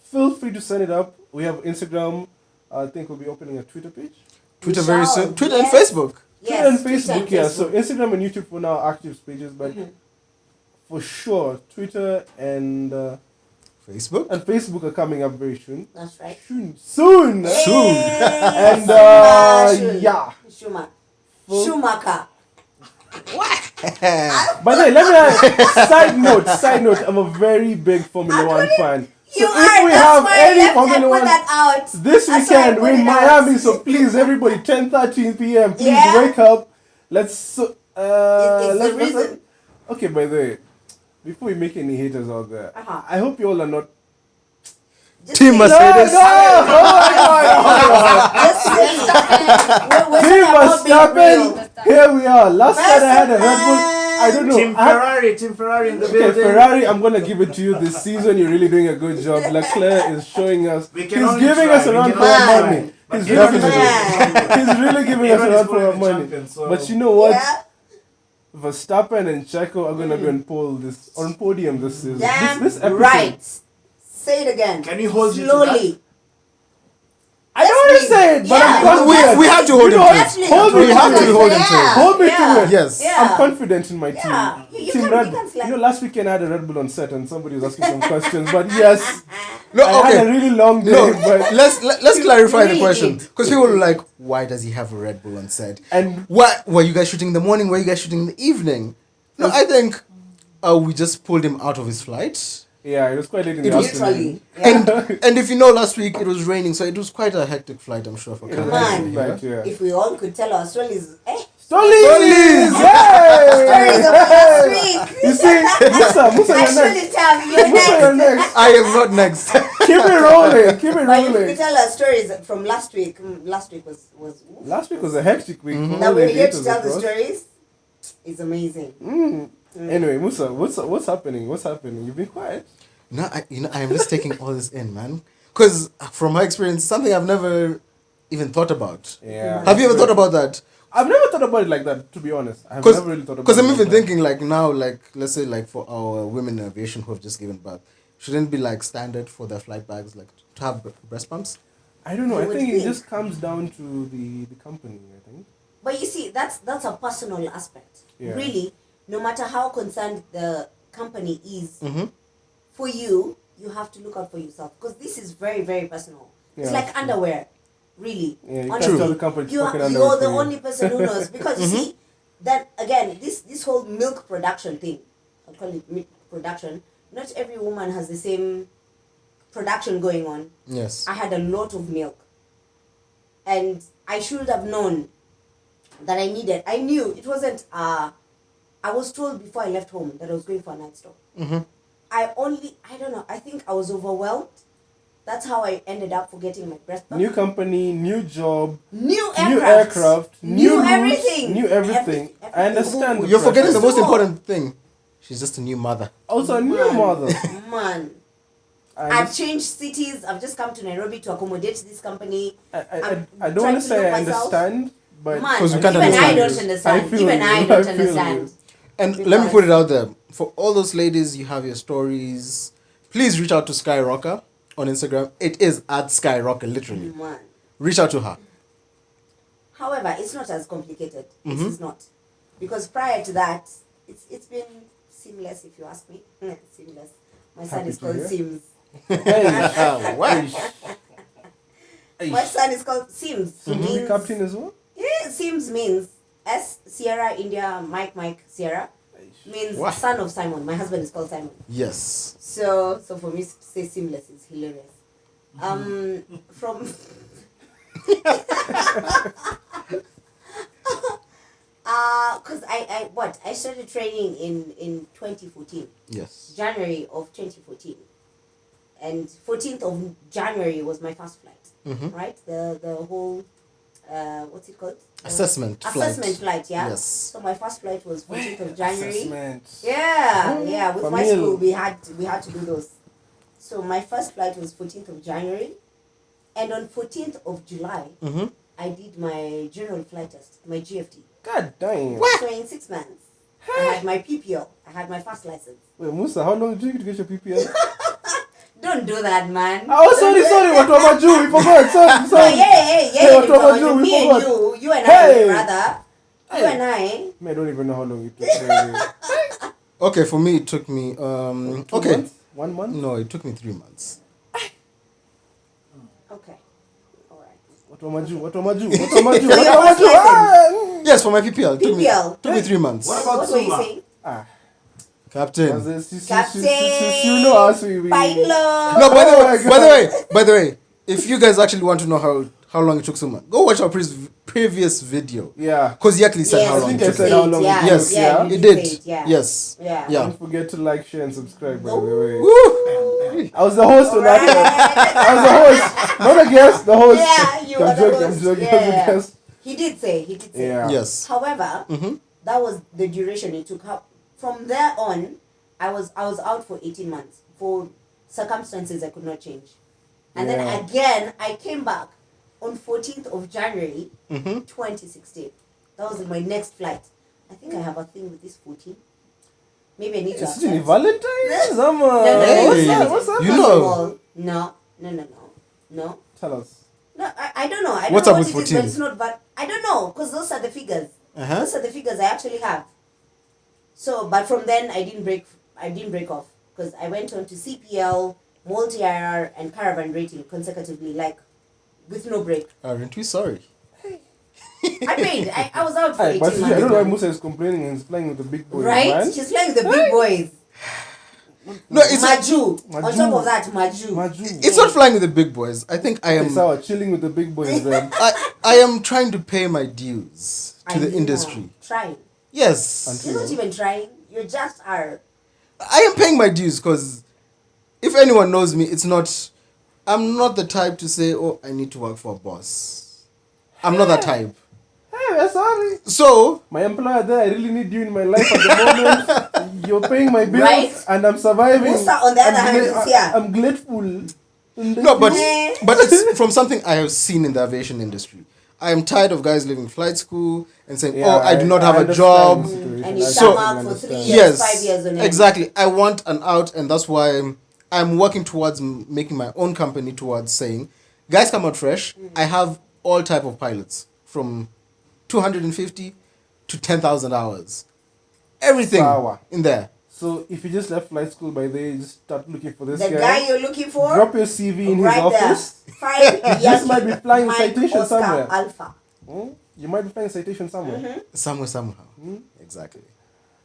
Feel free to send it up. We have Instagram. I think we'll be opening a Twitter page. Twitter We very shall. soon. Twitter Yes. and Facebook. Twitter and Twitter Facebook, yeah. So Instagram and YouTube for now are active pages, but for sure, Twitter and Facebook. Facebook are coming up very soon. That's right. Soon. Soon. Hey, And Schumacher. yeah. Schumacher. Full- Schumacher. By the way, let me side note, I'm a very big Formula One fan. So You if are. we That's have why any I left Formula and put One that out. this That's why I weekend, put we're in it out. Miami, so please everybody 10:13 p.m. Please Yeah. wake up. Let's It's the let's- reason. Okay, by the way, before we make any haters out there, Uh-huh. I hope you all are not Just Team say- Mercedes. Just say- we're Team talking about being real. Verstappen. Here we are. Last night I had a Red Bull. I don't know. Team Ferrari in the Okay, building. Ferrari, I'm gonna give it to you this season. You're really doing a good job. Leclerc is showing us. We He's can only giving try, us a we run can for our only money. try. He's But really, Man. he's really giving us a Everyone run is for our probably the money. champion, so- But you know what? Yeah. Verstappen and Checo are gonna be on podium this season. Damn This episode. right. Say it again. Can we hold you to slowly? I don't want to say it, but Yeah, I'm no, confident. we have to hold You him know to what? it. Definitely. Hold We me have to to it. hold him to it. Hold me Yeah. to it. Yes. Yeah. I'm confident in my Yeah. team. You Team can't- Red you Bull. can't slack. You know, last weekend I had a Red Bull on set and somebody was asking some questions. But yes, No, I had a okay. really long day. No, but let's clarify the really question did. because people were like, "Why does he have a Red Bull on set?" and What were you guys shooting in the morning? Were you guys shooting in the evening? No, I think we just pulled him out of his flight. yeah, it was quite late in It the was- afternoon. Literally. Yeah. And if you know, last week it was raining, so it was quite a hectic flight. I'm sure for It was Canada. Man. like, yeah. If we all could tell our stories, Stollies! Stollies! stories of last week. You see, Musa, I you're next. shouldn't have you Musa, you're next. next. I am not next. Keep it rolling. Keep it But if we rolling. tell our stories from last week, last week was Last week was a hectic week. for that all we're here to aviators tell the across. stories. It's amazing. Anyway, Musa, what's happening? What's happening? You've been quiet. No, I am just taking all this in, man. Because from my experience, something I've never even thought about. Yeah. Have you ever thought about that? I've never thought about it like that, to be honest. I've Because never really thought about it. I'm like even that. thinking like now, like let's say like for our women in aviation who have just given birth, shouldn't it be like standard for their flight bags like to have breast pumps? I don't know. You I would think it think. just comes down to the company, I think. But you see, that's a personal aspect. Yeah. Really, no matter how concerned the company is, Mm-hmm. for you, you have to look out for yourself because this is very, very personal. It's Yeah, like that's true. underwear, really. Yeah, you Honestly, can't tell the company to you fucking are, underwear you're the for you. only person who knows because you see that again, this whole milk production thing, I call it milk production. Not every woman has the same production going on. Yes. I had a lot of milk. And I should have known that I knew it wasn't I was told before I left home that I was going for a night stop. Mm-hmm. I don't know, I think I was overwhelmed. That's how I ended up forgetting my breast pump. New company, new job, New new aircraft, new rules, everything. new everything. I understand. the You're forgetting the pressure. most First of all- important thing. She's just a new mother. Also, a new Man. mother. Man, I I've changed cities. I've just come to Nairobi to accommodate this company. I I'm don't trying want to to say know I myself. understand, but Man, 'Cause we even can't I understand don't you. understand. feel Even you. I I don't feel understand. you. And let me Because- put it out there. For all those ladies, you have your stories. Please reach out to Skyrocker on Instagram. It is at Skyrocker, literally. Man. Reach out to her. However, it's not as complicated. Mhm. It is not, because prior to that, it's been seamless. If you ask me, seamless. My son Happy is to called hear. Sims. What? My son is called Sims. So Means- movie captain as well. Yeah, Sims means S Sierra India Mike Sierra means What? son of Simon. My husband is called Simon. Yes. So for me to say seamless is hilarious. From because I started training in 2014, Yes. January of 2014, and 14th of January was my first flight. Mhm. Right, the whole what's it called? Assessment flight. Assessment flight, yeah. Yes. So my first flight was 14th of January. Assessment. Yeah, with my Famil. school we had to do those. So my first flight was 14th of January, and on 14th of July Mm-hmm. I did my general flight test, my GFT. God damn. So in 6 months I had my PPL, I had my first license. Wait, Musa, how long did you take to get your PPL? Don't do that, man. Oh, sorry. What about you? We forgot. Sorry. Oh, yeah. What about you? We Me and forgot. you and Hey. I, rather. You and I. Man, I don't even know how long it took. Okay, for me it took me 2 okay. months? 1 month? No, it took me 3 months. Okay. Alright. What am I do? What am I do? So your first license. Yes, for my PPL. It PPL. took me 3 months. What about What were you Suma? saying? Captain. Captain. You know us, we. Pilot. No, by the Oh way, my by the way, if you guys actually want to know how long it took Suma, go watch our previous video. Yeah. Because he actually said Yes, how long I it think I took. said how long it yeah, took, Yes, yeah? you it did did. say it, yeah. Yes. Yeah. Yeah. Don't forget to like, share, and subscribe, by the way. Woo! I was the host on that one. I was the host, not a guest. The host. Yeah, you were the host. I'm joking. Yeah. I was a guest. He did say. Yeah. Yes. However, that was the duration it took. From there on, I was out for 18 months for circumstances I could not change. And Yeah. then again, I came back on 14th of January 2016. That was my next flight. I think I have a thing with this 14. Maybe I need to Is it accept. Valentine's? No, Hey, What's up? you First know. of all, no. Tell us. No, I don't know. I don't What's know up what with it is, 14? but it's not bad. I don't know, because those are the figures. Uh-huh. Those are the figures I actually have. So, but from then I didn't break off, because I went on to CPL, multi-IR, and caravan rating consecutively, like with no break. Aren't we sorry? I paid. I was out for Hey, 18 but months. I don't know why man. Musa is complaining and he's playing with the big boys, Right? man. She's playing with the big boys. No, it's Maju. On Maju. top of that, Maju. Maju. it's not flying with the big boys. I think I Okay, am. so chilling with the big boys, man. I am trying to pay my dues to I the know. industry. Trying. Yes, You're not even trying. You just are. I am paying my dues because if anyone knows me, it's not. I'm not the type to say, "Oh, I need to work for a boss." I'm not that type. Hey, we're sorry. So My employer there, I really need you in my life at the moment. You're paying my bills Right? and I'm surviving. Musa, on the other hand, is here. I'm grateful. no, but Eh. it's from something I have seen in the aviation industry. I am tired of guys leaving flight school and saying, Yeah, "Oh, I do not have a understand job." the situation. And you I So- come totally out for 3 understand. years, Yes, 5 years on end. exactly. I want an out, and that's why I'm working towards making my own company towards saying, guys, come out fresh. I have all type of pilots from 250 to 10,000 hours. Everything Sawa. in there. So if you just left flight school by day, you just start looking for this The guy you're looking for, Drop your CV in right his office. there. Five just might be flying Mike citation Oscar somewhere. Alpha. You might be flying citation somewhere. Somewhere, somehow. Exactly.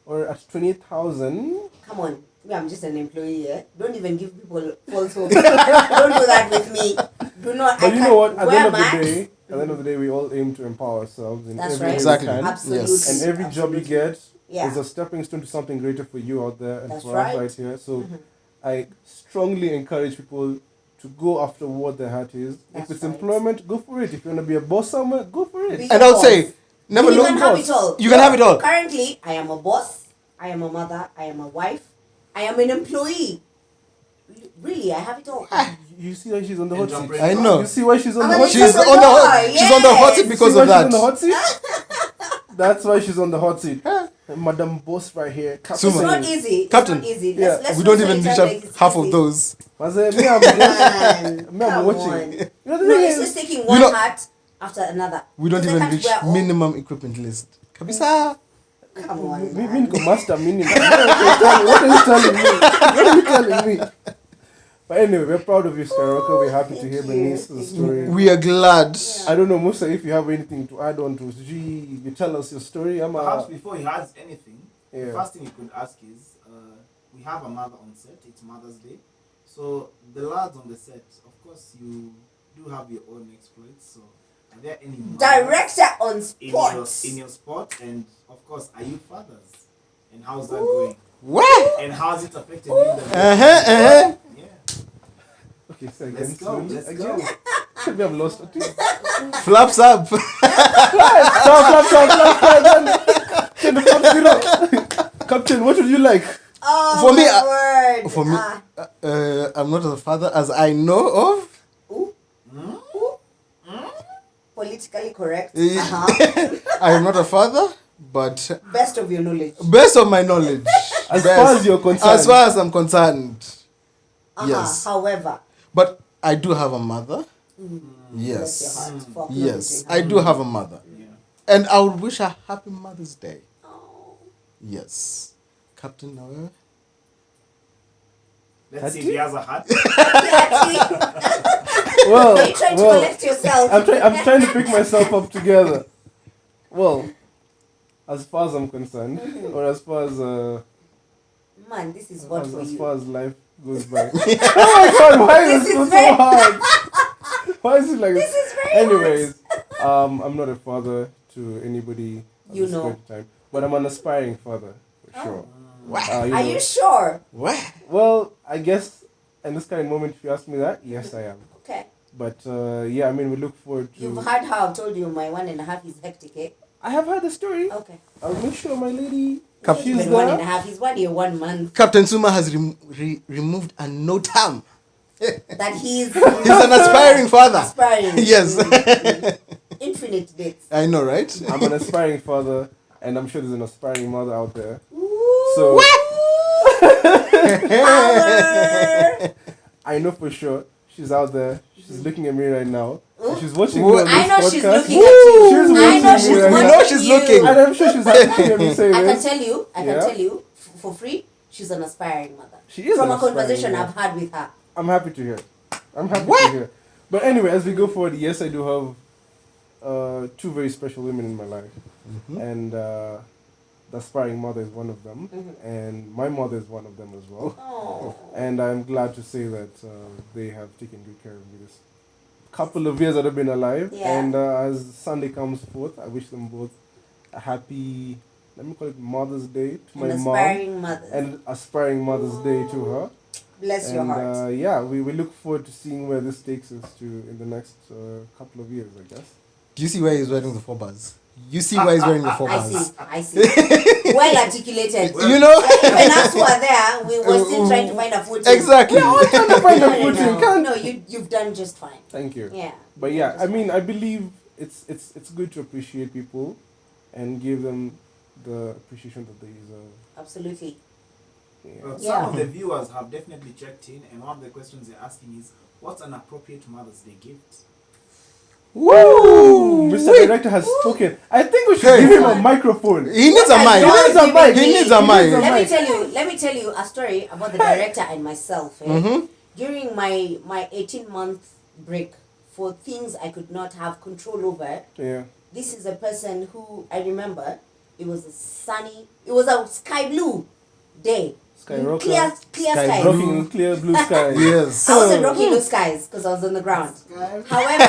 Or at 28,000. Come on. Me, I'm just an employee here. Don't even give people false hope. Don't do that with me. Do not. But you know what? At the end of the Max. day, we all aim to empower ourselves in That's every right. way Exactly. we can. Absolutely. Yes. And every job you get Yeah. is a stepping stone to something greater for you out there and That's for right. us right here. So I strongly encourage people to go after what their heart is. That's if it's right. employment, go for it. If you want to be a boss somewhere, go for it. Be- And I would say, never you look can have boss. it all. You can have it all. Currently, I am a boss. I am a mother. I am a wife. I am an employee. Really, I have it all. You see why she's on the hot seat. Entrepreneur. I know. You see why she's on I'm the an hot seat. She's on the hot. Yes. She's on the hot seat See because why of she's on the that. hot seat? That's why she's on the hot seat. Madam Boss right here. Captain. It's not easy. It's Captain. not easy. Yeah. Let's We not don't say even it reach like it's half easy. of those. Me, I'm just, Man, me, I'm come watching. on. You know the No, thing it's is, just taking one know- hat after another. We don't Because I even can't reach wear all- minimum equipment list. Kabisa. Come on, me man. niko master minimum. What are you telling me? What are you telling me? But anyway, we're proud of you, Skywalker. We're happy to Thank hear you. Bernice's story. We are glad. I don't know, Musa, if you have anything to add on to G, you tell us your story. Perhaps before he has anything, Yeah. the first thing you could ask is, we have a mother on set. It's Mother's Day, so the lads on the set, of course, you do have your own exploits. So, are there any mothers Director on in your sport? And of course, are you fathers? And how's that Ooh. going? What? And how's it affected you? in the Uh-huh. Yeah, Okay, so again, let's go. slowly, Let's again. go. We have lost it. Flaps up. Captain, what would you like? Oh, For me, my word. For me, I'm not a father as I know of. Ooh. Ooh. Politically correct. Eh. Uh-huh. I am not a father, but Best of your knowledge. best of my knowledge, As best- far as you're concerned. as far as I'm concerned, Uh-huh. yes. However, But I do have a mother. bless your Yes, heart for yes, acknowledging I do have a mother, Yeah. and I would wish her happy Mother's Day. her. Oh. Yes, Captain. Now, Let's see if he has a hat. Well, Are you trying to well, collect yourself? I'm trying to pick myself up together. Well, as far as I'm concerned, or as far as Man, this is what for as you. far as life goes by. Oh my God! Why is This this is so very- hard? Why is it like This is very Anyways, I'm not a father to anybody at You this know. point in time, but I'm an aspiring father for sure. what? You Are know. you sure? What? Well, I guess And this kind of moment, if you ask me that, yes, I am. Okay. But yeah, I mean, we look forward to. You've heard how I've told you my 1.5 is hectic, eh? I have heard the story. Okay. I'll make sure my lady. Not She's even there. 1.5. He's 1 year, 1 month. Captain Suma has removed a notam. That he's He's an aspiring father. aspiring. Yes. Infinite dates. I know, right? I'm an aspiring father, and I'm sure there's an aspiring mother out there. Ooh. So Power. I know for sure she's out there. She's looking at me right now. And she's watching Ooh. me on this I know podcast. she's looking at you. She's I watching know me she's right We watching now. know she's you. looking. And I'm sure she's happy to hear me say I can this. tell you, Yeah. for free, she's an aspiring mother. She is From an a conversation aspiring I've had with her. I'm happy to hear. I'm happy to hear. But anyway, as we go forward, yes, I do have two very special women in my life. And the aspiring mother is one of them. And my mother is one of them as well. Oh. And I'm glad to say that they have taken good care of me this couple of years that I've been alive. Yeah. And as Sunday comes forth, I wish them both a happy, let me call it Mother's Day to my An mom. aspiring mother. And aspiring Mother's Day to her. Bless your And heart. yeah, we look forward to seeing where this takes us to in the next couple of years, I guess. Do you see why he's wearing the 4 bars? You see why he's wearing the 4 I bars? see. I see. Well articulated. You know? Even us who are there, we were still trying to find a footing. Exactly. Trying to find a footing, No, can't- no, you've done just fine. Thank you. Yeah. But yeah, I mean, I believe it's good to appreciate people and give them the appreciation that they deserve. Absolutely. Yeah. Some of the viewers have definitely checked in, and one of the questions they're asking is, what's an appropriate Mother's Day gift? Woo! Mr. Director has spoken. I think we should Hey. give him a microphone. He needs a What mic. I know is giving He me- needs a mic. Let me tell you a story about the director and myself. During my 18-month break for things I could not have control over, Yeah. this is a person who I remember. It was a sky blue day. Skyrocket. Clear Sky skies. blue. Rocking clear blue sky. Yes. I wasn't rocking blue skies because I was on the ground. However,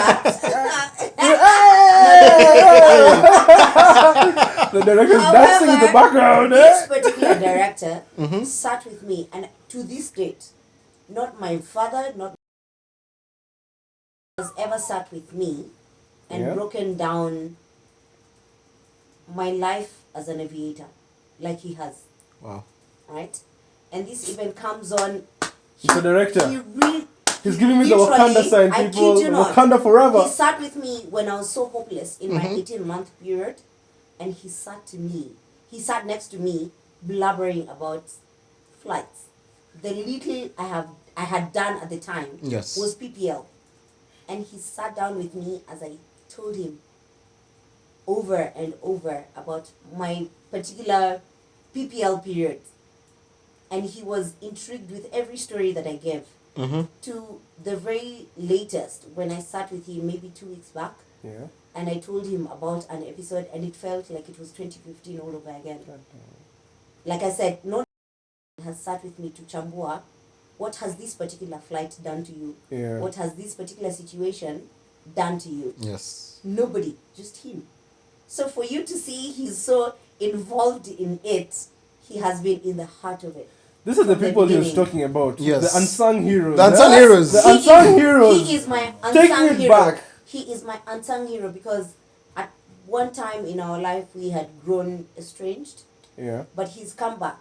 The director's dancing in the background. this particular director sat with me, and to this date, not my father, not has ever sat with me and Yeah. broken down my life as an aviator like he has, Wow. right? And this even comes on. Mr. Director. He's giving me the Wakanda sign, I people. kid you not. Wakanda forever. He sat with me when I was so hopeless in my 18-month period, and he sat next to me, blabbering about flights. The little I had done at the time Yes. was PPL, and he sat down with me as I told him over and over about my particular PPL period, and he was intrigued with every story that I gave. To the very latest, when I sat with him maybe 2 weeks back, Yeah. and I told him about an episode, and it felt like it was 2015 all over again. Like I said, no one has sat with me to chambua. What has this particular flight done to you? Yeah. What has this particular situation done to you? Yes. Nobody, just him. So for you to see he's so involved in it, he has been in the heart of it. These are the From the people he was beginning. talking about. Yes. The unsung heroes. The unsung heroes. The He unsung is- heroes. He is my Take unsung it hero. back. He is my unsung hero because at one time in our life we had grown estranged, Yeah. but he's come back.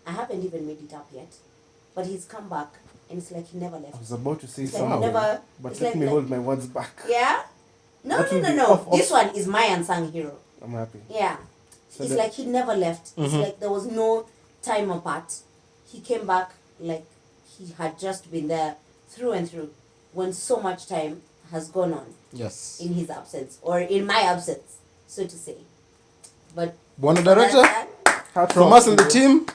I haven't even made it up yet, but he's come back, and it's like he never I left. was about to say It's like something, never- but it's let like- me like- hold my words back. Yeah? No, That no, will no, be no. off- This one is my unsung hero. I'm happy. Yeah. So It's that- like he never left. It's like there was no time apart. He came back like he had just been there through and through when so much time has gone on Yes. in his absence or in my absence, so to say. But One director Hats from off us to and the you. team.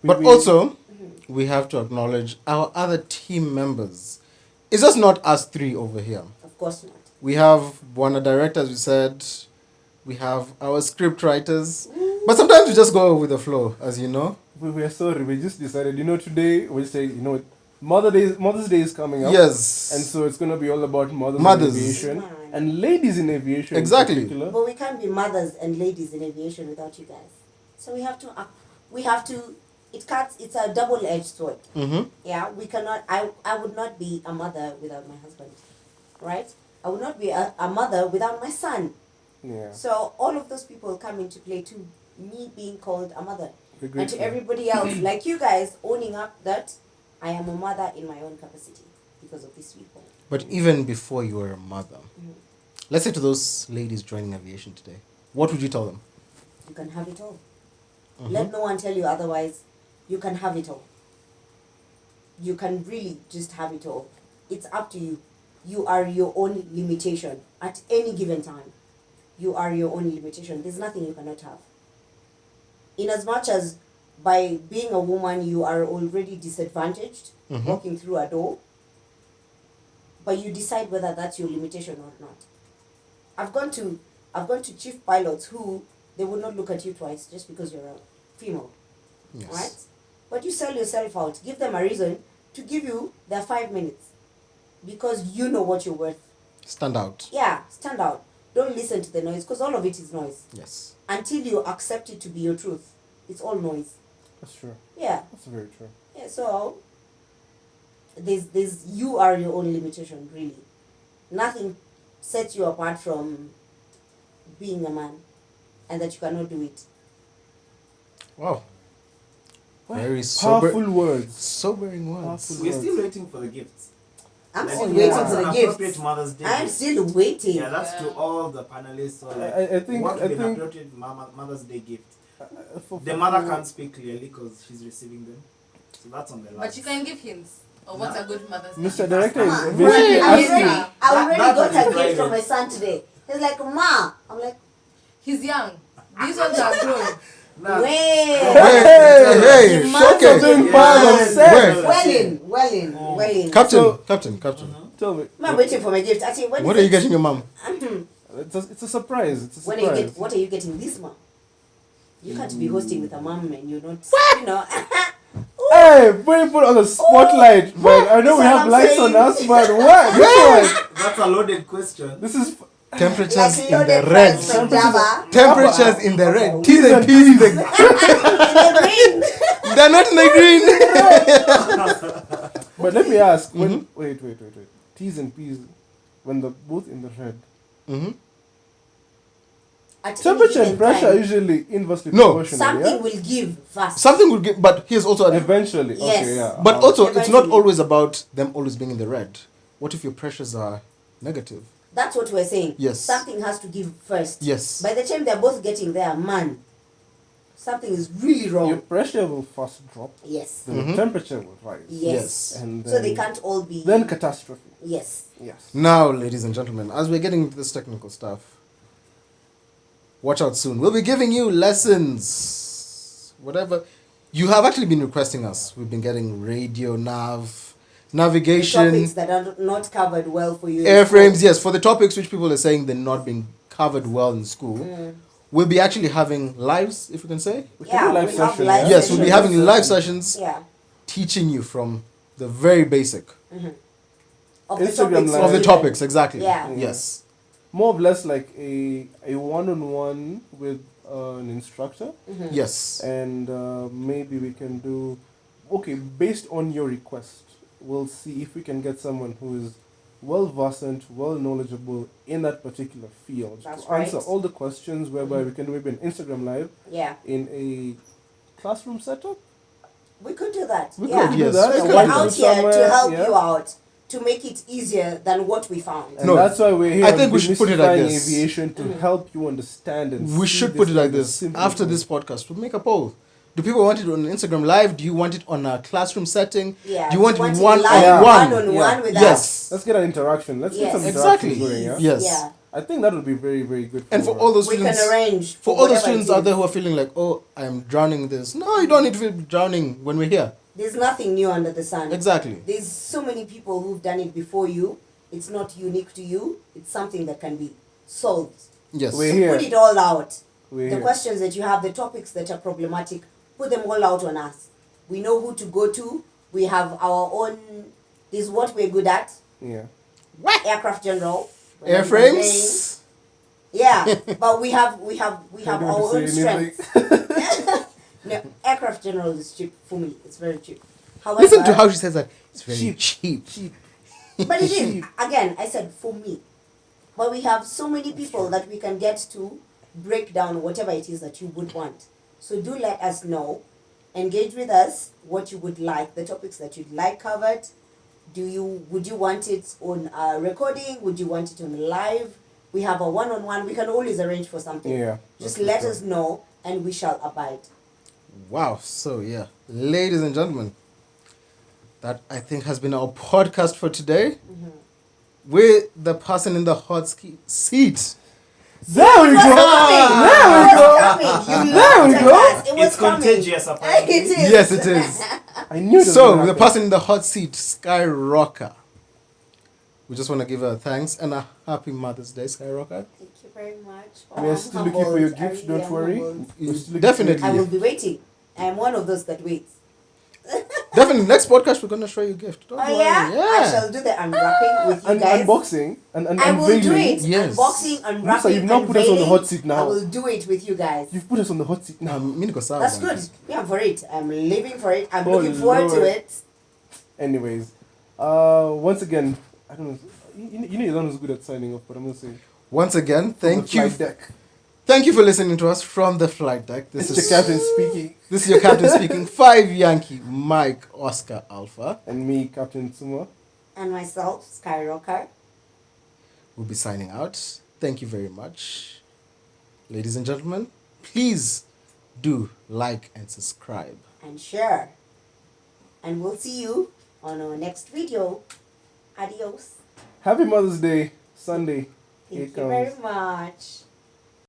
We- But we- also, we have to acknowledge our other team members. It's just not us three over here. of course not. We have one director, as we said. We have our script writers. But sometimes we just go with the flow, as you know. we are sorry. We just decided, today we say, Mother's Day is coming up. Yes. And so it's going to be all about mothers, Mothers. in aviation Right. and ladies in aviation. Exactly. In particular. But we can't be mothers and ladies in aviation without you guys. So we have to It's a double-edged sword. Mm-hmm. Yeah, we cannot. I would not be a mother without my husband, right? I would not be a mother without my son. Yeah. So all of those people come into play to me being called a mother, We're and to grateful. everybody else, like you guys, owning up that I am a mother in my own capacity because of these people. But even before you were a mother, Mhm. let's say to those ladies joining aviation today, what would you tell them? You can have it all. Mhm. Let no one tell you otherwise. You can have it all. You can really just have it all. It's up to you. You are your own limitation at any given time. You are your own limitation. There's nothing you cannot have. In as much as by being a woman you are already disadvantaged Mhm. walking through a door, but you decide whether that's your limitation or not. I've gone to chief pilots who they would not look at you twice just because you're a female. Yes. Right? But you sell yourself out. Give them a reason to give you their 5 minutes. Because you know what you're worth. Stand out. Yeah, stand out. Don't listen to the noise, because all of it is noise. Yes. Until you accept it to be your truth, it's all noise. That's true. Yeah. That's very true. Yeah, so there's you are your own limitation, really. Nothing sets you apart from being a man, and that you cannot do it. Wow. What Very sober. powerful words. Sobering words. Powerful We're words. still waiting for the gifts. I'm Like, still yeah. waiting What's for an the appropriate gifts. Mother's Day I'm gift? still waiting. Yeah, that's to Yeah. all the panelists. So like, I think- what I would be an think- appropriate Mother's Day gift? For- The for- mother for- can't speak clearly because she's receiving them. So that's on the last. But you can give hints of what's No. a good mother's day. Mr. Director Come is on. basically I asking. already That- got that a is gift from private. my son today. He's like, Ma. I'm like, He's young. These ones are grown. Nah. wait. Hey, The man showcase. of the Being fired on man. set. Well in. Captain, So- Captain. Tell me. I'm waiting for my gift. Actually, when What is are you it? getting your mom? It's a surprise. It's a When are you surprise. what are you getting this month? You can't be hosting with a mom and you're not, you know. Hey, when you put on the spotlight, but I know we That's have what lights I'm on saying. us, but what? This one, That's a loaded question. this is Temperatures Like in the loaded red. fries from Java. Temperatures in the red. Okay. T's and P's. In the green. They're not in the green. But let me ask. Mm-hmm. When wait. T's and P's, when they're both in the red. Mm-hmm. At any Temperature and given pressure are time, usually inversely No. proportional. something Yeah? will give fast. Something will get, but here's also Eventually. Yes. Okay. Yeah. But also, it's not Eventually. always about them always being in the red. What if your pressures are negative? That's what we're saying. Yes. Something has to give first. Yes. By the time they're both getting there, man, something is really wrong. Your pressure will first drop. Yes. Then Mhm. the temperature will rise. Yes. And So they then- can't all be. Then catastrophe. Yes. Yes. Now, ladies and gentlemen, as we're getting into this technical stuff, watch out soon. We'll be giving you lessons. Whatever. You have actually been requesting us. We've been getting radio nav, navigation, Topics that are not covered well for you. in airframes. school. Yes, for the topics which people are saying they're not being covered well in school. We'll be actually having lives, if we can say. We Yeah, can do live we have session, live yeah? Yes, we'll be sessions. having live sessions Yeah. teaching you from the very basic Of the Instagram topics. Live. of the given. topics, exactly. Yeah. Yes. More or less like a one-on-one with an instructor. Yes. And maybe we can do, okay, based on your request, we'll see if we can get someone who is well versed, well knowledgeable in that particular field That's to answer right. all the questions, whereby we can do maybe an Instagram live Yeah. in a classroom setup. We could do that. We yeah. could, yes. that. We We're could Why do out not? that. here to Somewhere, help yeah. you out, to make it easier than what we found. And No, that's why we're here. I on think we should put it like Demystifying this. Aviation to help you understand and We see should put it like thing as this. simple After as- this podcast, we'll make a poll. Do people want it on Instagram Live? Do you want it on a classroom setting? Yeah. Do you want it live one on on one one? one with Yes. us? Let's get an interaction. Let's get some Yes. Exactly. interactions going. Yeah? Yes. Yeah. I think that would be very, very good. And for all those We students, can arrange for all the whatever students it out there is. who are feeling like, oh, I'm drowning in this. No, you don't need to feel drowning when we're here. There's nothing new under the sun. Exactly. There's so many people who've done it before you. It's not unique to you. It's something that can be solved. Yes. We're So here. put it all out. We're The here. questions that you have, the topics that are problematic, put them all out on us. We know who to go to. We have our own. This is what we're good at. Yeah. Aircraft general. Airframes. Yeah, but we have Don't our want to own say anything. strengths. No, aircraft general is cheap for me. It's very cheap. However, Listen to how she says that. It's very Cheap. cheap. Cheap. but it is. Again, I said for me. But we have so many people that we can get to break down whatever it is that you would want. So do let us know. Engage with us what you would like, the topics that you'd like covered. Would you want it on recording? Would you want it on live? We have a one-on-one. We can always arrange for something. Yeah. Just that's let for us sure. know and we shall abide. Wow. So, yeah. Ladies and gentlemen, that I think has been our podcast for today. With the person in the hot seat. There we go. There we go. It was It's coming. contagious, apparently. It is. Yes, it is. I knew that. So, the person in the hot seat, Skyrocker. We just want to give her thanks and a happy Mother's Day, Skyrocker. Thank you very much. We are I'm still looking for your humbled. I gift. really Don't am worry. humbled. We're still looking Definitely. I will be waiting. I am one of those that waits. Definitely, next podcast, we're going to show you a gift. Don't Oh worry. yeah? I shall do the unwrapping with you And guys. unboxing and I will do unveiling. it. Yes. Unboxing, unwrapping, you've now put us on the hot seat now. I will do it with you guys. You've put us on the hot seat now. That's good. Yeah, I'm for it. I'm living for it. I'm Oh, looking forward to Lord. it. Anyways, once again, I don't know. You know you're the one who's good at signing off, but I'm gonna say Once again, from the thank you. flight deck. Thank you for listening to us from the flight deck. This is your captain speaking, This is your captain speaking. 5 Yankee, Mike, Oscar, Alpha. and me, Captain Suma. And myself, Skyrocker. We'll be signing out. Thank you very much. Ladies and gentlemen, please do like and subscribe. And share. And we'll see you on our next video. Adios. Happy Mother's Day, Sunday. Here Thank it you comes. very much.